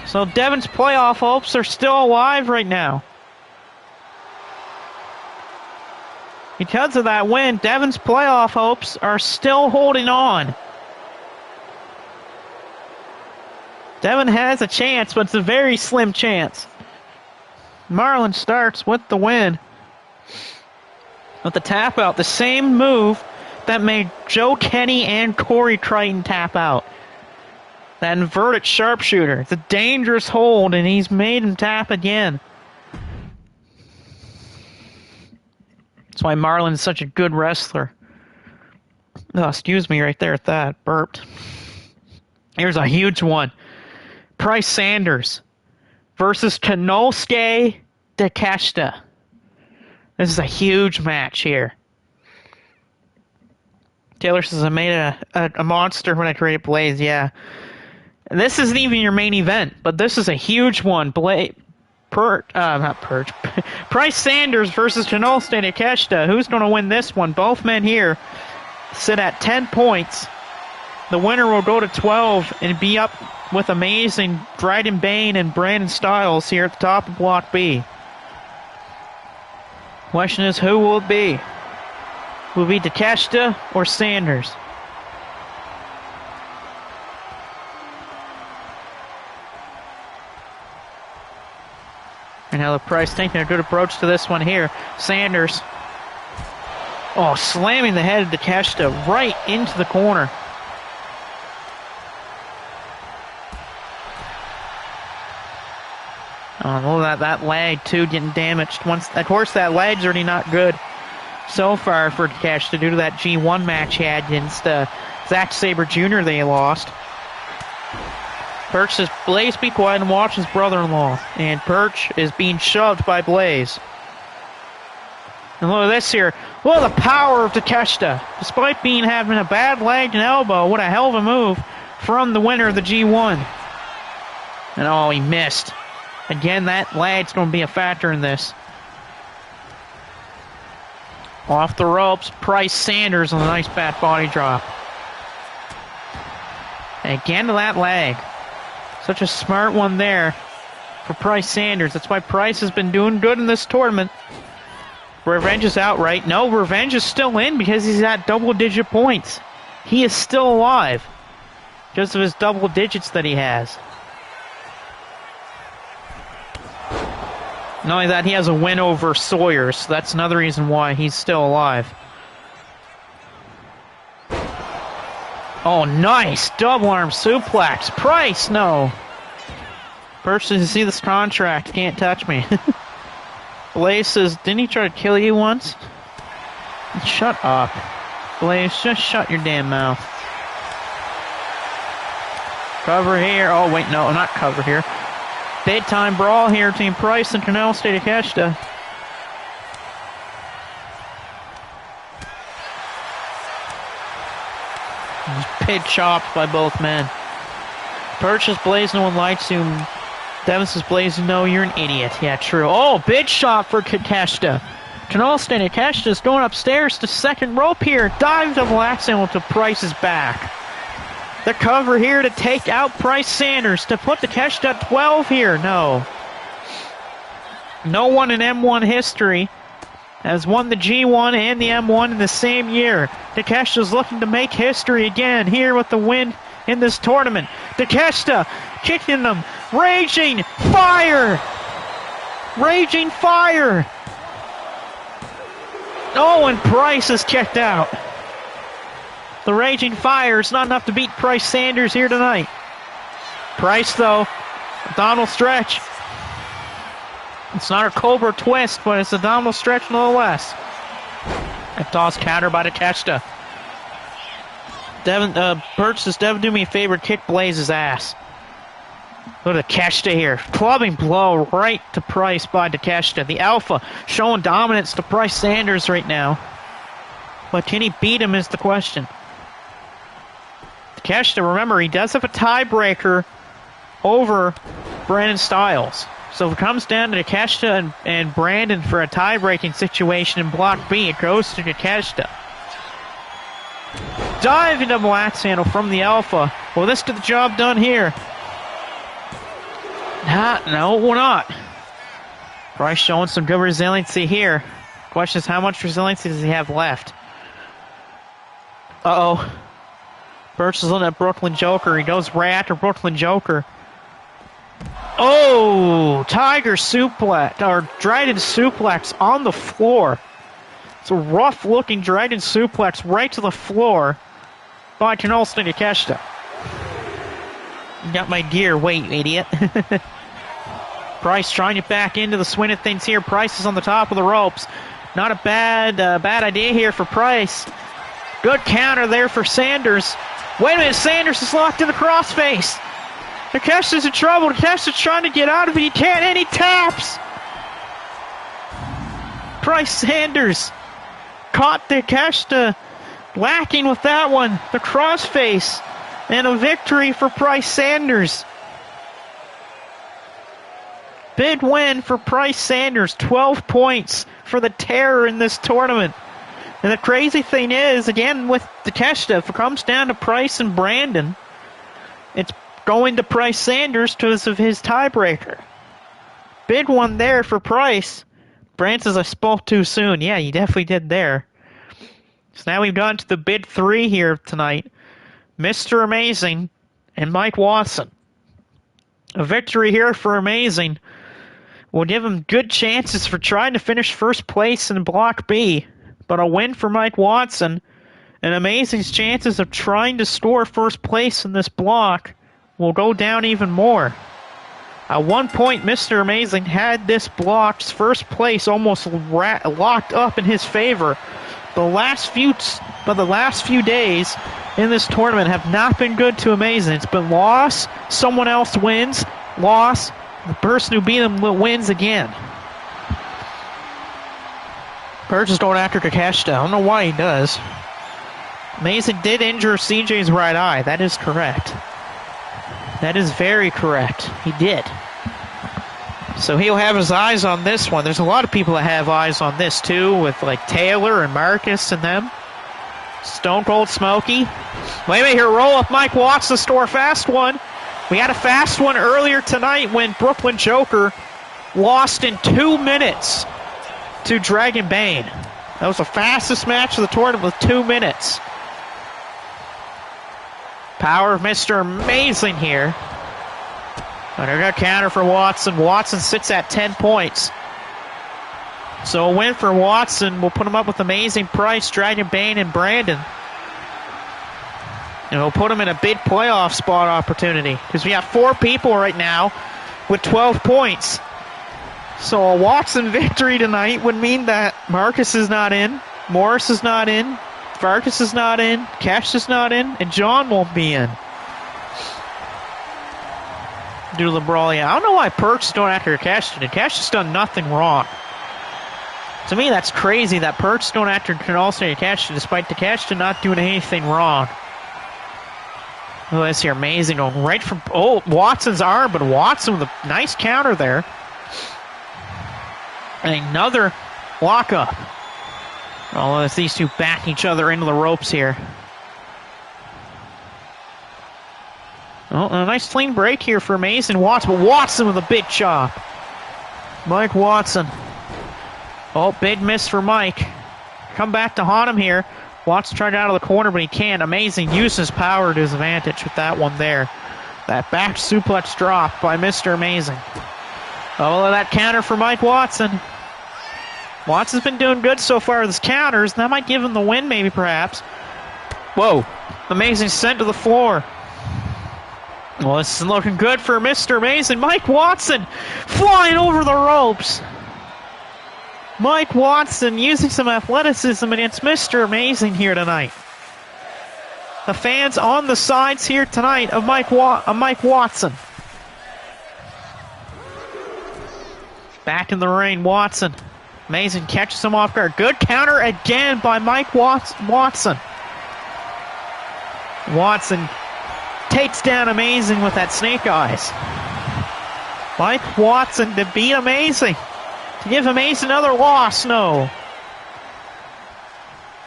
So Devin's playoff hopes are still alive right now. Because of that win, Devin's playoff hopes are still holding on. Devin has a chance, but it's a very slim chance. Marlon Starks with the win. With the tap out, the same move that made Joe Kenny and Corey Crichton tap out. That inverted sharpshooter. It's a dangerous hold, and he's made him tap again. That's why Marlon's such a good wrestler. Oh, excuse me right there at that. Burped. Here's a huge one. Price Sanders versus Konosuke Takeshita. This is a huge match here. Taylor says, I made a monster when I created Blaze. Yeah. And this isn't even your main event, but this is a huge one. Price Sanders versus Konosuke Takeshita. Who's going to win this one? Both men here sit at 10 points. The winner will go to 12 and be up with amazing Dryden Bane and Brandon Styles here at the top of Block B. Question is, who will it be? Will it be Takeshita or Sanders? And how the Price taking a good approach to this one here. Sanders. Oh, slamming the head of Takeshita right into the corner. Oh, that leg, too, getting damaged. Of course, that leg's already not good so far for Takeshita due to that G1 match he had against Zack Sabre Jr. they lost. Perch says, Blaze, be quiet and watch his brother-in-law. And Perch is being shoved by Blaze. And look at this here. Look at the power of Takeshita. Despite having a bad leg and elbow, what a hell of a move from the winner of the G1. And oh, he missed. Again, that leg's going to be a factor in this. Off the ropes, Price Sanders on a nice bat body drop. And again to that leg. Such a smart one there for Price Sanders. That's why Price has been doing good in this tournament. Revenge is out, right? No, Revenge is still in because he's at double-digit points. He is still alive because of his double digits that he has. Not only that, he has a win over Sawyer, so that's another reason why he's still alive. Oh, nice! Double arm suplex. Price, no. Person to see this contract, can't touch me. Blaze says, didn't he try to kill you once? Shut up. Blaze, just shut your damn mouth. Cover here. Oh, wait, no, not cover here. Big time brawl here between Price and Canal State Takeshita. Pit chopped by both men. Purchase Blaze, no one likes you. Devin says, Blaze, no, you're an idiot. Yeah, true. Oh, big shot for Takeshita. Canal State Takeshita is going upstairs to second rope here. Dive double axe handle to Price's back. The cover here to take out Price Sanders to put Takeshita at 12 here. No. No one in M1 history has won the G1 and the M1 in the same year. Takeshita's looking to make history again here with the win in this tournament. Takeshita kicking them. Raging fire! Raging fire! Oh, and Price is kicked out. The Raging Fire is not enough to beat Price Sanders here tonight. Price, though, abdominal stretch. It's not a Cobra twist, but it's a abdominal stretch nonetheless. A toss counter by Takeshita. Devin, Birch says, Devin, do me a favor, kick Blaze's ass. Look at Takeshita here. Clubbing blow right to Price by Takeshita. The Alpha showing dominance to Price Sanders right now. But can he beat him is the question. Takeshita, remember, he does have a tiebreaker over Brandon Styles. So if it comes down to Takeshita and Brandon for a tie-breaking situation in Block B, it goes to Takeshita. Diving double axe handle from the Alpha. Will this get the job done here? No, it will not. Price showing some good resiliency here. Question is, how much resiliency does he have left? Uh-oh. Birch is on that Brooklyn Joker. He goes right after Brooklyn Joker. Oh! Tiger suplex, or Dragon suplex on the floor. It's a rough-looking Dragon suplex right to the floor by Canal State Takeshita. You got my gear. Wait, idiot. Price trying to back into the swing of things here. Price is on the top of the ropes. Not a bad idea here for Price. Good counter there for Sanders. Wait a minute, Sanders is locked in the crossface. Takeshita's in trouble. Takeshita's trying to get out of it. He can't, and he taps. Price Sanders caught Takeshita lacking with that one. The crossface. And a victory for Price Sanders. Big win for Price Sanders. 12 points for the Terror in this tournament. And the crazy thing is, again, with Takeshita, if it comes down to Price and Brandon, it's going to Price Sanders because of his tiebreaker. Big one there for Price. Brandon says, I spoke too soon. Yeah, you definitely did there. So now we've gotten to the big three here tonight. Mr. Amazing and Mike Watson. A victory here for Amazing will give him good chances for trying to finish first place in Block B. But a win for Mike Watson and Amazing's chances of trying to score first place in this block will go down even more. At one point, Mr. Amazing had this block's first place almost locked up in his favor. The last few days in this tournament have not been good to Amazing. It's been loss, someone else wins, loss, the person who beat him wins again. Burge is going after Takeshita. I don't know why he does. Amazing did injure CJ's right eye. That is correct. That is very correct. He did. So he'll have his eyes on this one. There's a lot of people that have eyes on this too, with like Taylor and Marcus and them. Stone Cold Smokey. Wait a minute here, roll up Mike Watson, store fast one. We had a fast one earlier tonight when Brooklyn Joker lost in 2 minutes to Dragon Bane. That was the fastest match of the tournament with 2 minutes. Power of Mr. Amazing here. Under a counter for Watson. Watson sits at 10 points. So a win for Watson will put him up with Amazing, Price, Dragon Bane, and Brandon. And it'll put him in a big playoff spot opportunity. Because we have 4 people right now with 12 points. So a Watson victory tonight would mean that Marcus is not in, Morris is not in, Farkas is not in, Cash is not in, and John won't be in. Due to the brawl, yeah. I don't know why Perk's going after Cash today. Cash has done nothing wrong. To me, that's crazy that Perk's going after Canalson Cash despite the Cash not doing anything wrong. Oh, that's here amazing going right from Watson's arm, but Watson with a nice counter there. And another lockup. Oh, as these two back each other into the ropes here. Oh, a nice clean break here for Mason Watson, but Watson with a big chop. Mike Watson. Oh, big miss for Mike. Come back to haunt him here. Watson tried out of the corner, but he can't. Amazing uses power to his advantage with that one there. That back suplex drop by Mr. Amazing. Oh, that counter for Mike Watson. Watson's been doing good so far with his counters. That might give him the win, maybe, perhaps. Whoa. Amazing sent to the floor. Well, this is looking good for Mr. Amazing. Mike Watson flying over the ropes. Mike Watson using some athleticism against Mr. Amazing here tonight. The fans on the sides here tonight of Mike Watson. Back in the ring, Watson. Amazing catches him off guard. Good counter again by Mike Watson. Watson takes down Amazing with that snake eyes. Mike Watson to beat Amazing. To give Amazing another loss, no.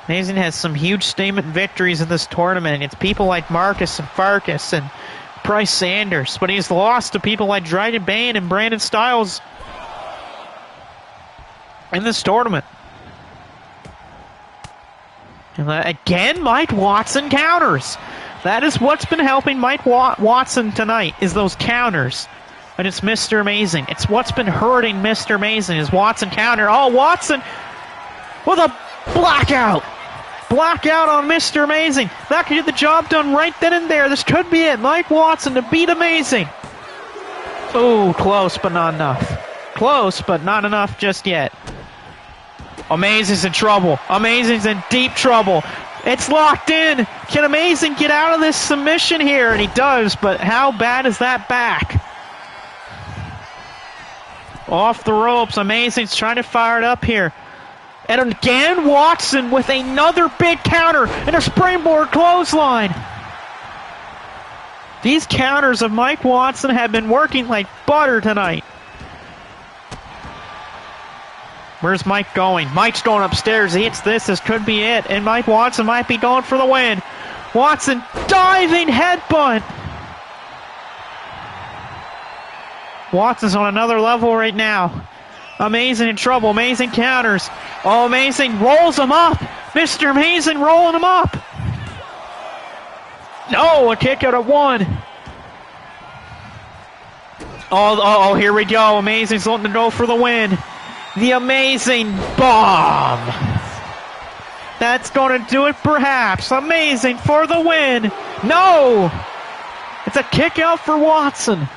Amazing has some huge statement victories in this tournament. It's people like Marcus and Farkas and Price Sanders. But he's lost to people like Dragon Bane and Brandon Styles in this tournament. And again, Mike Watson counters. That is what's been helping Mike Watson tonight, is those counters. And it's Mr. Amazing. It's what's been hurting Mr. Amazing is Watson counter. Oh, Watson with a blackout. Blackout on Mr. Amazing. That could get the job done right then and there. This could be it. Mike Watson to beat Amazing. Oh, close, but not enough. Close, but not enough just yet. Amazing's in trouble. Amazing's in deep trouble. It's locked in. Can Amazing get out of this submission here? And he does, but how bad is that back? Off the ropes. Amazing's trying to fire it up here. And again, Watson with another big counter and a springboard clothesline. These counters of Mike Watson have been working like butter tonight. Where's Mike going? Mike's going upstairs. He hits this. This could be it. And Mike Watson might be going for the win. Watson diving headbutt. Watson's on another level right now. Amazing in trouble. Amazing counters. Oh, Amazing rolls him up. Mr. Amazing rolling him up. No, a kick out of one. Oh, here we go. Amazing's letting it go for the win. The Amazing bomb. That's going to do it perhaps. Amazing for the win. No. It's a kick out for Watson.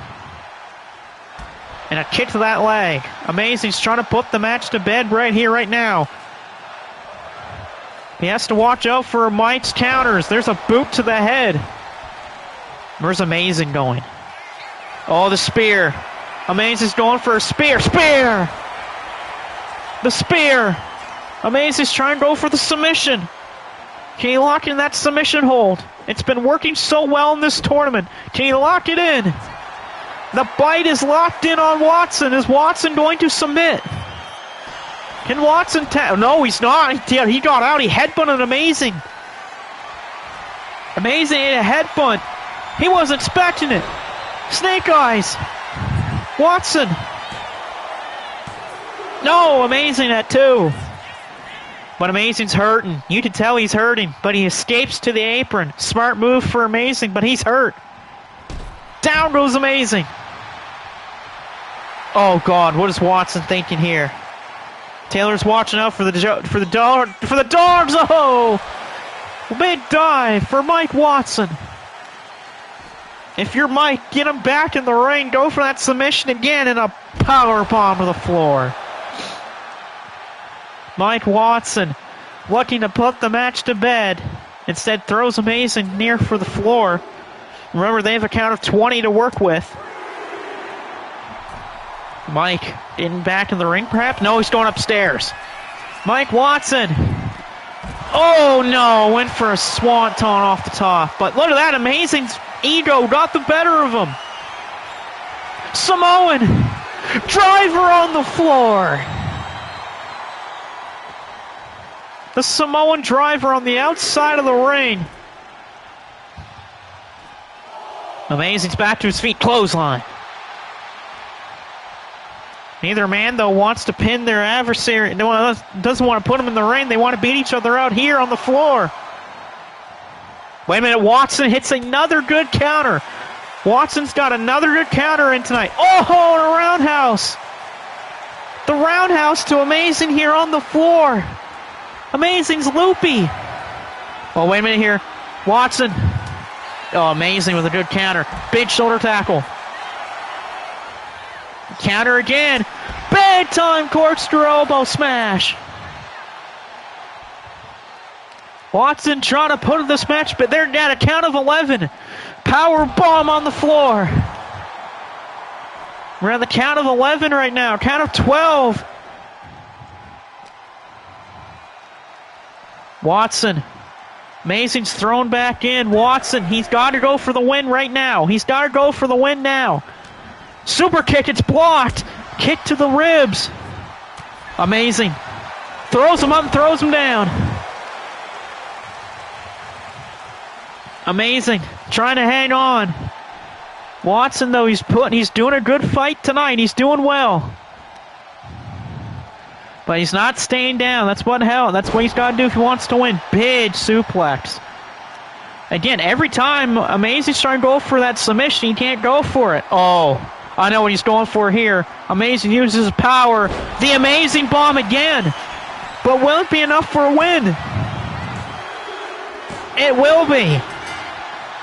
And a kick to that leg. Amazing's trying to put the match to bed right here, right now. He has to watch out for Mike's counters. There's a boot to the head. Where's Amazing going? Oh, the spear. Amazing's going for a spear. Spear! The spear. Amazing's trying to go for the submission. Can he lock in that submission hold? It's been working so well in this tournament. Can he lock it in? The bite is locked in on Watson. Is Watson going to submit? Can Watson no, he's not. He got out. He headbutted Amazing. Amazing ate a headbutt. He wasn't expecting it. Snake eyes. Watson. No, Amazing at 2. But Amazing's hurting. You can tell he's hurting, but he escapes to the apron. Smart move for Amazing, but he's hurt. Down goes Amazing. Oh God, what is Watson thinking here? Taylor's watching out for the dogs. Oh, big dive for Mike Watson. If you're Mike, get him back in the ring. Go for that submission again and a power bomb to the floor. Mike Watson looking to put the match to bed. Instead throws Amazing near for the floor. Remember, they have a count of 20 to work with. Mike getting back in the ring, perhaps? No, he's going upstairs. Mike Watson. Oh, no. Went for a swanton off the top. But look at that. Amazing's ego got the better of him. Samoan driver on the floor. The Samoan driver on the outside of the ring. Amazing's back to his feet. Clothesline. Neither man, though, wants to pin their adversary. No one doesn't want to put them in the ring. They want to beat each other out here on the floor. Wait a minute. Watson hits another good counter. Watson's got another good counter in tonight. Oh, and a roundhouse. The roundhouse to Amazing here on the floor. Amazing's loopy. Oh, wait a minute here. Watson. Oh, Amazing with a good counter. Big shoulder tackle. Counter again. Big time corkscrew elbow smash. Watson trying to put this match, but they're at a count of 11. Power bomb on the floor. We're at the count of 11 right now. Count of 12. Watson. Amazing's thrown back in. Watson, he's got to go for the win right now. He's got to go for the win now. Super kick, it's blocked. Kick to the ribs. Amazing. Throws him up and throws him down. Amazing. Trying to hang on. Watson, though, he's doing a good fight tonight. He's doing well. But he's not staying down. That's what he's got to do if he wants to win. Big suplex. Again, every time Amazing's trying to go for that submission, he can't go for it. Oh, I know what he's going for here. Amazing uses his power. The Amazing bomb again. But will it be enough for a win? It will be.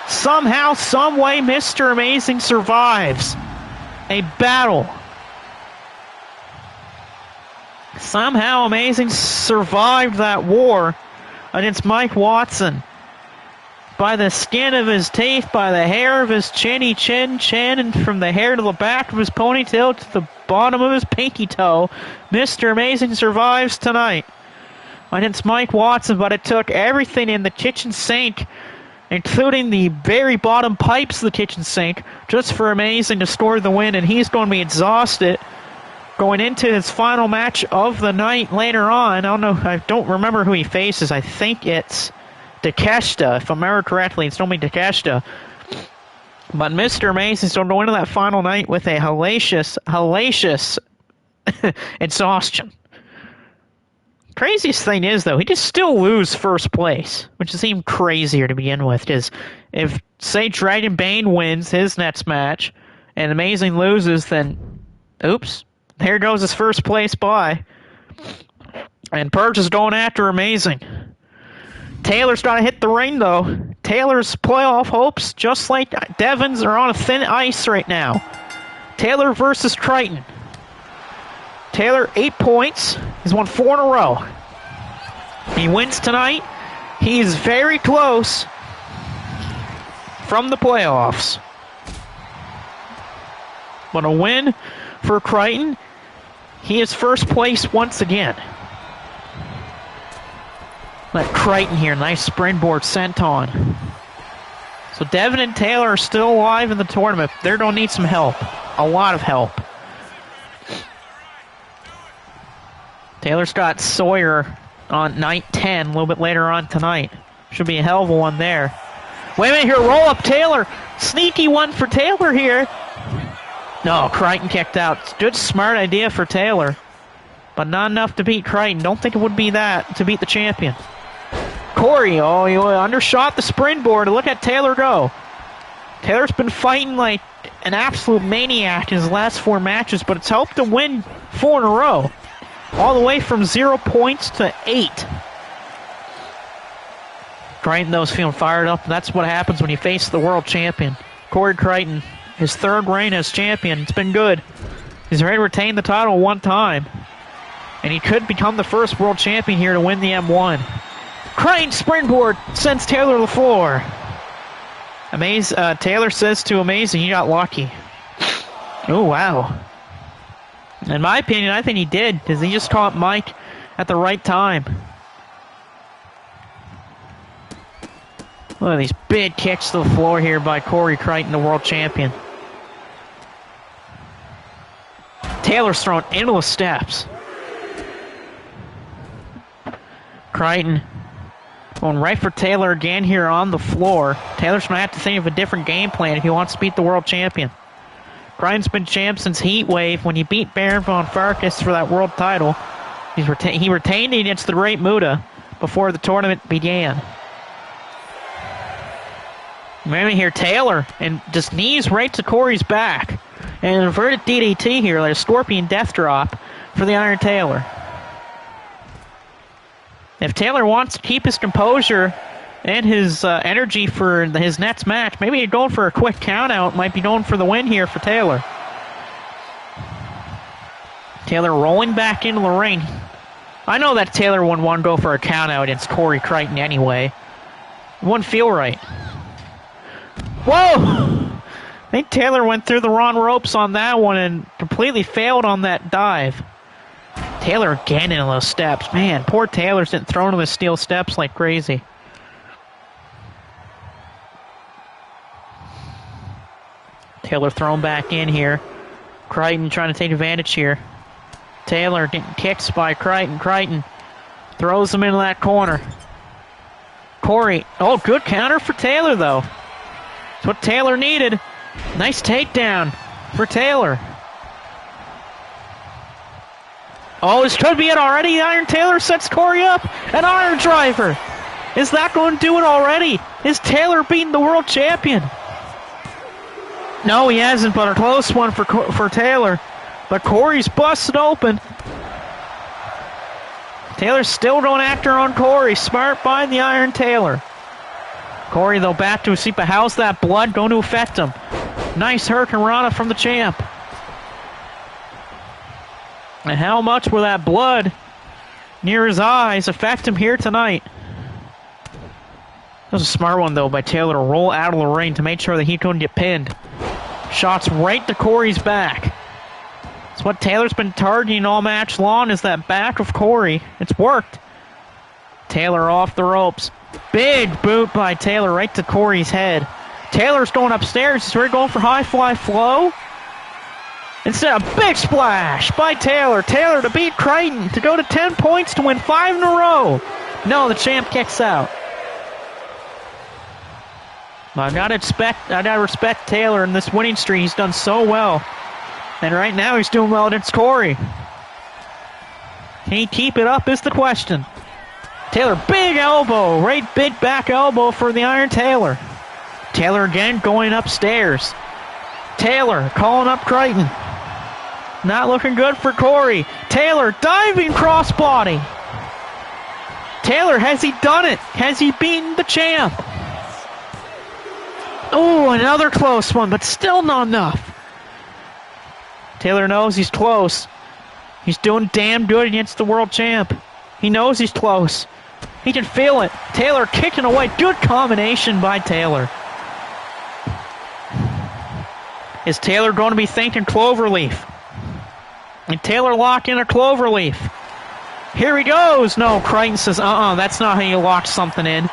Somehow, some way, Mr. Amazing survives a battle. Somehow Amazing survived that war against Mike Watson. By the skin of his teeth, by the hair of his chin, and from the hair to the back of his ponytail to the bottom of his pinky toe, Mr. Amazing survives tonight against Mike Watson, but it took everything in the kitchen sink, including the very bottom pipes of the kitchen sink, just for Amazing to score the win, and he's going to be exhausted going into his final match of the night later on. I don't remember who he faces. I think it's Takeshita, if I remember correctly. It's normally Takeshita. But Mr. Amazing's going to go into that final night with a hellacious exhaustion. Craziest thing is, though, he just still lose first place, which is even crazier to begin with. Because if, say, Dragon Bane wins his next match and Amazing loses, then, oops, there goes his first place bye. And Purge is going after Amazing. Taylor's got to hit the ring, though. Taylor's playoff hopes, just like Devin's, are on a thin ice right now. Taylor versus Crichton. Taylor, 8 points. He's won 4 in a row. He wins tonight. He's very close from the playoffs. But a win for Crichton. He is first place once again. Let Crichton here, nice springboard senton. So Devin and Taylor are still alive in the tournament. They're going to need some help. A lot of help. Taylor's got Sawyer on night 10 a little bit later on tonight. Should be a hell of a one there. Wait a minute here, roll up Taylor. Sneaky one for Taylor here. No, Crichton kicked out. Good smart idea for Taylor. but not enough to beat Crichton. Don't think it would be that to beat the champion. Corey, oh, he undershot the springboard. Look at Taylor go. Taylor's been fighting like an absolute maniac in his last 4 matches, but it's helped him win 4 in a row. All the way from 0 points to 8. Crichton, though, is feeling fired up. That's what happens when you face the world champion. Corey Crichton, his 3rd reign as champion. It's been good. He's already retained the title 1 time. And he could become the first world champion here to win the M1. Crichton springboard sends Taylor to the floor. Taylor says to Amazing, he got lucky. Oh, wow. In my opinion, I think he did, because he just caught Mike at the right time. Look at these big kicks to the floor here by Corey Crichton, the world champion. Taylor's thrown into the steps. Crichton going right for Taylor again here on the floor. Taylor's going to have to think of a different game plan if he wants to beat the world champion. Crichton's been champ since Heat Wave when he beat Baron von Farkas for that world title. He retained it against the Great Muta before the tournament began. Remember here, Taylor, and just knees right to Corey's back. And an inverted DDT here, like a scorpion death drop for the Iron Taylor. If Taylor wants to keep his composure and his energy for his next match, maybe he's going for a quick count-out. Might be going for the win here for Taylor. Taylor rolling back into the ring. I know that Taylor wouldn't want to go for a count-out against Corey Crichton anyway. It wouldn't feel right. Whoa! I think Taylor went through the wrong ropes on that one and completely failed on that dive. Taylor again into those steps. Man, poor Taylor's getting thrown to the steel steps like crazy. Taylor thrown back in here. Crichton trying to take advantage here. Taylor getting kicked by Crichton. Crichton throws him into that corner. Corey, oh, good counter for Taylor, though. That's what Taylor needed. Nice takedown for Taylor. Oh, this could be it already. Iron Taylor sets Corey up. An Iron Driver. Is that going to do it already? Is Taylor beating the world champion? No, he hasn't, but a close one for Taylor. But Corey's busted open. Taylor's still going after on Corey. Smart by the Iron Taylor. Corey, though, back to his seat, but how's that blood going to affect him? Nice Hurricane Rana from the champ. And how much will that blood near his eyes affect him here tonight? That was a smart one, though, by Taylor to roll out of the ring to make sure that he couldn't get pinned. Shots right to Corey's back. It's what Taylor's been targeting all match long, is that back of Corey. It's worked. Taylor off the ropes. Big boot by Taylor right to Corey's head. Taylor's going upstairs. He's already going for high fly flow. Instead, a big splash by Taylor. Taylor to beat Crichton, to go to 10 points, to win 5 in a row. No, the champ kicks out. I gotta respect Taylor in this winning streak. He's done so well. And right now he's doing well against Corey. Can he keep it up is the question. Taylor, big elbow, right big back elbow for the Iron Taylor. Taylor again going upstairs. Taylor calling up Crichton. Not looking good for Corey. Taylor diving crossbody. Taylor, has he done it? Has he beaten the champ? Oh, another close one, but still not enough. Taylor knows he's close. He's doing damn good against the world champ. He knows he's close. He can feel it. Taylor kicking away. Good combination by Taylor. Is Taylor going to be thinking cloverleaf? And Taylor lock in a cloverleaf. Here he goes. No, Crichton says, that's not how you lock something in.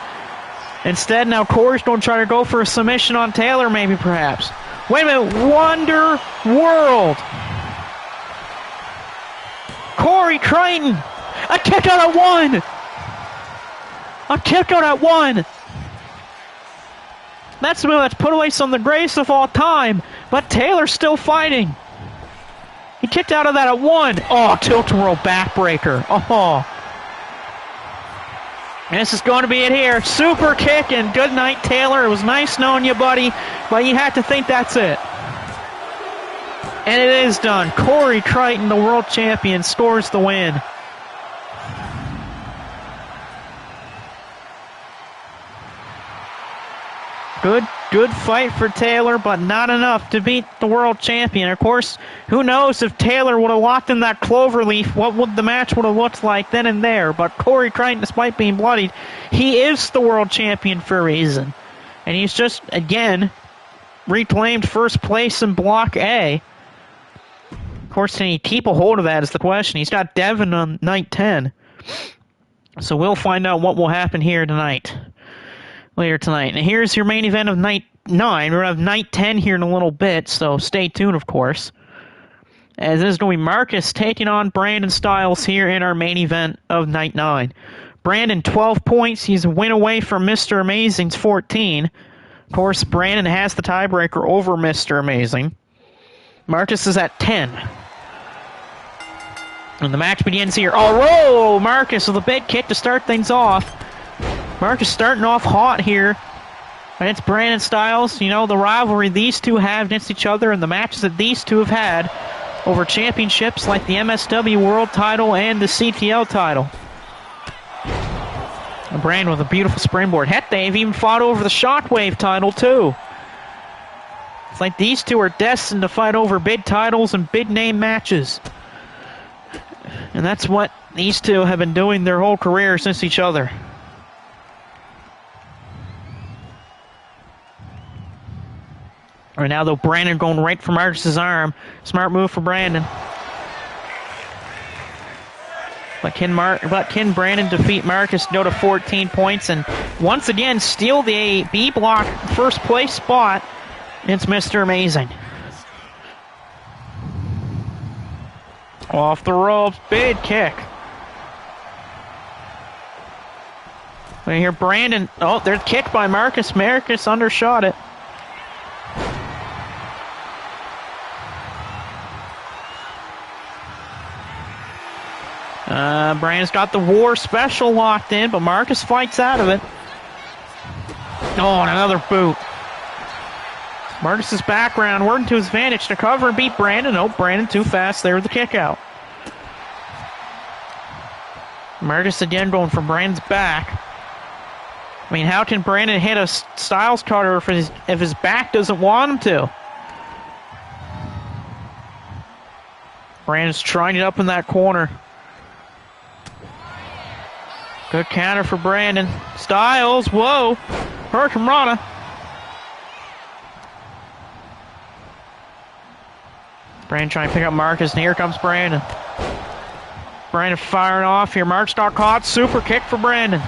Instead, now Corey's going to try to go for a submission on Taylor, maybe, perhaps. Wait a minute. Wonder World. Corey Crichton. A kick out at 1. A kick out at 1. That's the move that's put away some of the greatest of all time. But Taylor's still fighting. He kicked out of that at 1. Oh, tilt-a-whirl backbreaker. Oh. And this is going to be it here. Super kick, and good night, Taylor. It was nice knowing you, buddy, but you had to think that's it. And it is done. Corey Crichton, the world champion, scores the win. Good fight for Taylor, but not enough to beat the world champion. Of course, who knows if Taylor would have locked in that cloverleaf, what would the match would have looked like then and there. But Corey Crichton, despite being bloodied, he is the world champion for a reason. And he's just, again, reclaimed first place in Block A. Of course, can he keep a hold of that is the question. He's got Devin on night 10. So we'll find out what will happen here tonight. Later tonight. And here's your main event of night 9. We're going to have night 10 here in a little bit, so stay tuned, of course. As this is going to be Marcus taking on Brandon Styles here in our main event of night 9. Brandon, 12 points. He's a win away from Mr. Amazing's 14. Of course, Brandon has the tiebreaker over Mr. Amazing. Marcus is at 10. And the match begins here. Oh, whoa! Marcus with a big kick to start things off. Marcus starting off hot here against Brandon Styles. You know, the rivalry these two have against each other and the matches that these two have had over championships like the MSW World title and the CTL title. And Brandon with a beautiful springboard. Heck, they've even fought over the Shockwave title, too. It's like these two are destined to fight over big titles and big name matches. And that's what these two have been doing their whole career since each other. Right now, though, Brandon going right for Marcus's arm. Smart move for Brandon. But can Brandon defeat Marcus, go to 14 points, and once again steal the B block first place spot against Mr. Amazing. Off the ropes, big kick. We hear Brandon. Oh, there's a kick by Marcus. Marcus undershot it. Brandon's got the War Special locked in, but Marcus fights out of it. Oh, and another boot. Marcus's background working to his advantage to cover and beat Brandon. Oh, Brandon too fast there with the kick out. Marcus again going for Brandon's back. I mean, how can Brandon hit a Styles cutter if his back doesn't want him to? Brandon's trying it up in that corner. Good counter for Brandon. Styles, whoa. Hurricane Rana. Brandon trying to pick up Marcus, and here comes Brandon. Brandon firing off here. Marcus got caught. Super kick for Brandon.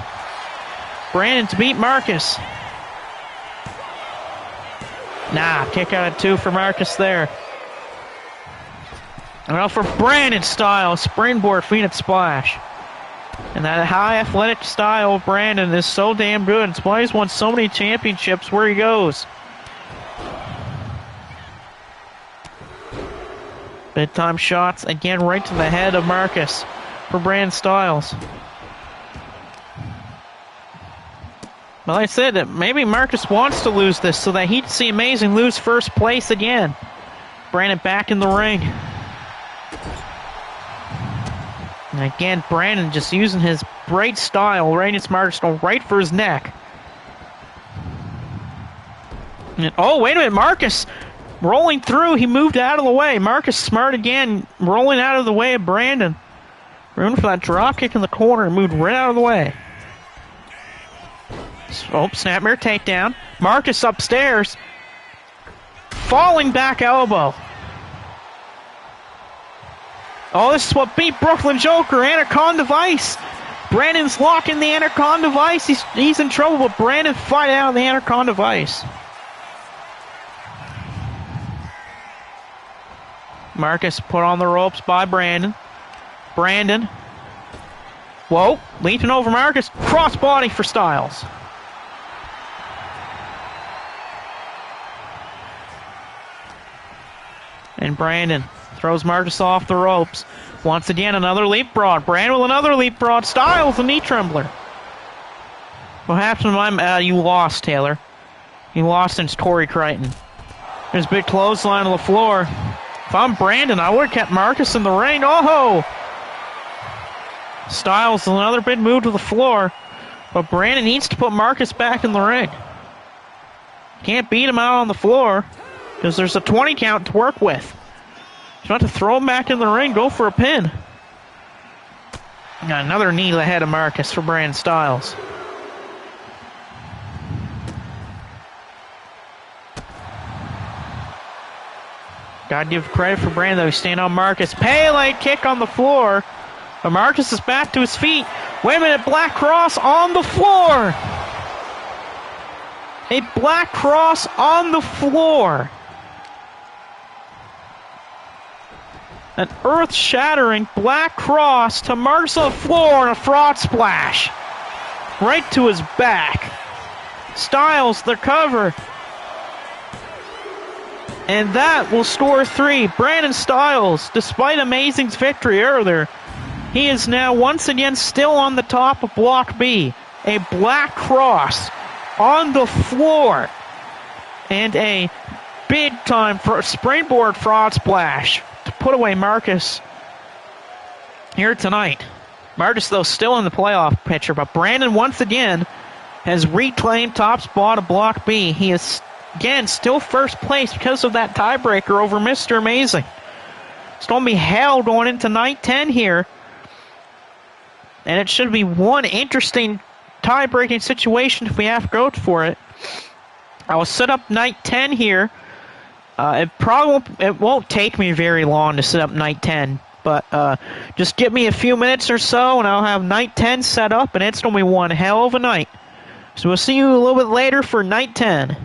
Brandon to beat Marcus. Nah, kick out of 2 for Marcus there. Well, for Brandon Styles, springboard Phoenix Splash. And that high athletic style of Brandon is so damn good. It's why he's won so many championships where he goes. Big time shots, again right to the head of Marcus for Brandon Styles. Well, I said that maybe Marcus wants to lose this so that he'd see Amazing lose first place again. Brandon back in the ring. And again, Brandon just using his great style right against Marcus, going right for his neck. And, oh, wait a minute, Marcus rolling through. He moved out of the way. Marcus smart again, rolling out of the way of Brandon. Room for that drop kick in the corner and moved right out of the way. Oh, snapmare takedown. Marcus upstairs. Falling back elbow. Oh, this is what beat Brooklyn Joker. Anaconda Vice. Brandon's locking the Anaconda Vice. He's in trouble, but Brandon fight out of the Anaconda Vice. Marcus put on the ropes by Brandon. Brandon. Whoa, leaping over Marcus. Crossbody for Styles. And Brandon Throws Marcus off the ropes. Once again, another leapfrog. Brandon with another leapfrog. Styles, a knee trembler. What happened to you lost, Taylor. You lost since Torrey Crichton. There's a big clothesline on the floor. If I'm Brandon, I would have kept Marcus in the ring. Oh! Styles, another big move to the floor. But Brandon needs to put Marcus back in the ring. Can't beat him out on the floor because there's a 20 count to work with. You want to throw him back in the ring, go for a pin. Got another knee to the head of Marcus for Brandon Styles. Gotta give credit for Brandon, though. He's staying on Marcus. Pele kick on the floor. But Marcus is back to his feet. Wait a minute, Black Cross on the floor. A Black Cross on the floor. An earth-shattering Black Cross to Marcus on the floor and a fraud splash. Right to his back. Styles, the cover. And that will score 3. Brandon Styles, despite Amazing's victory earlier, he is now once again still on the top of Block B. A Black Cross on the floor. And a big-time springboard fraud splash to put away Marcus here tonight. Marcus, though, still in the playoff picture, but Brandon once again has reclaimed top spot of Block B. He is, again, still first place because of that tiebreaker over Mr. Amazing. It's going to be hell going into night 10 here. And it should be one interesting tie-breaking situation if we have to go for it. I will set up night 10 here. It won't take me very long to set up night 10, but just give me a few minutes or so and I'll have night 10 set up, and it's going to be one hell of a night. So we'll see you a little bit later for night 10.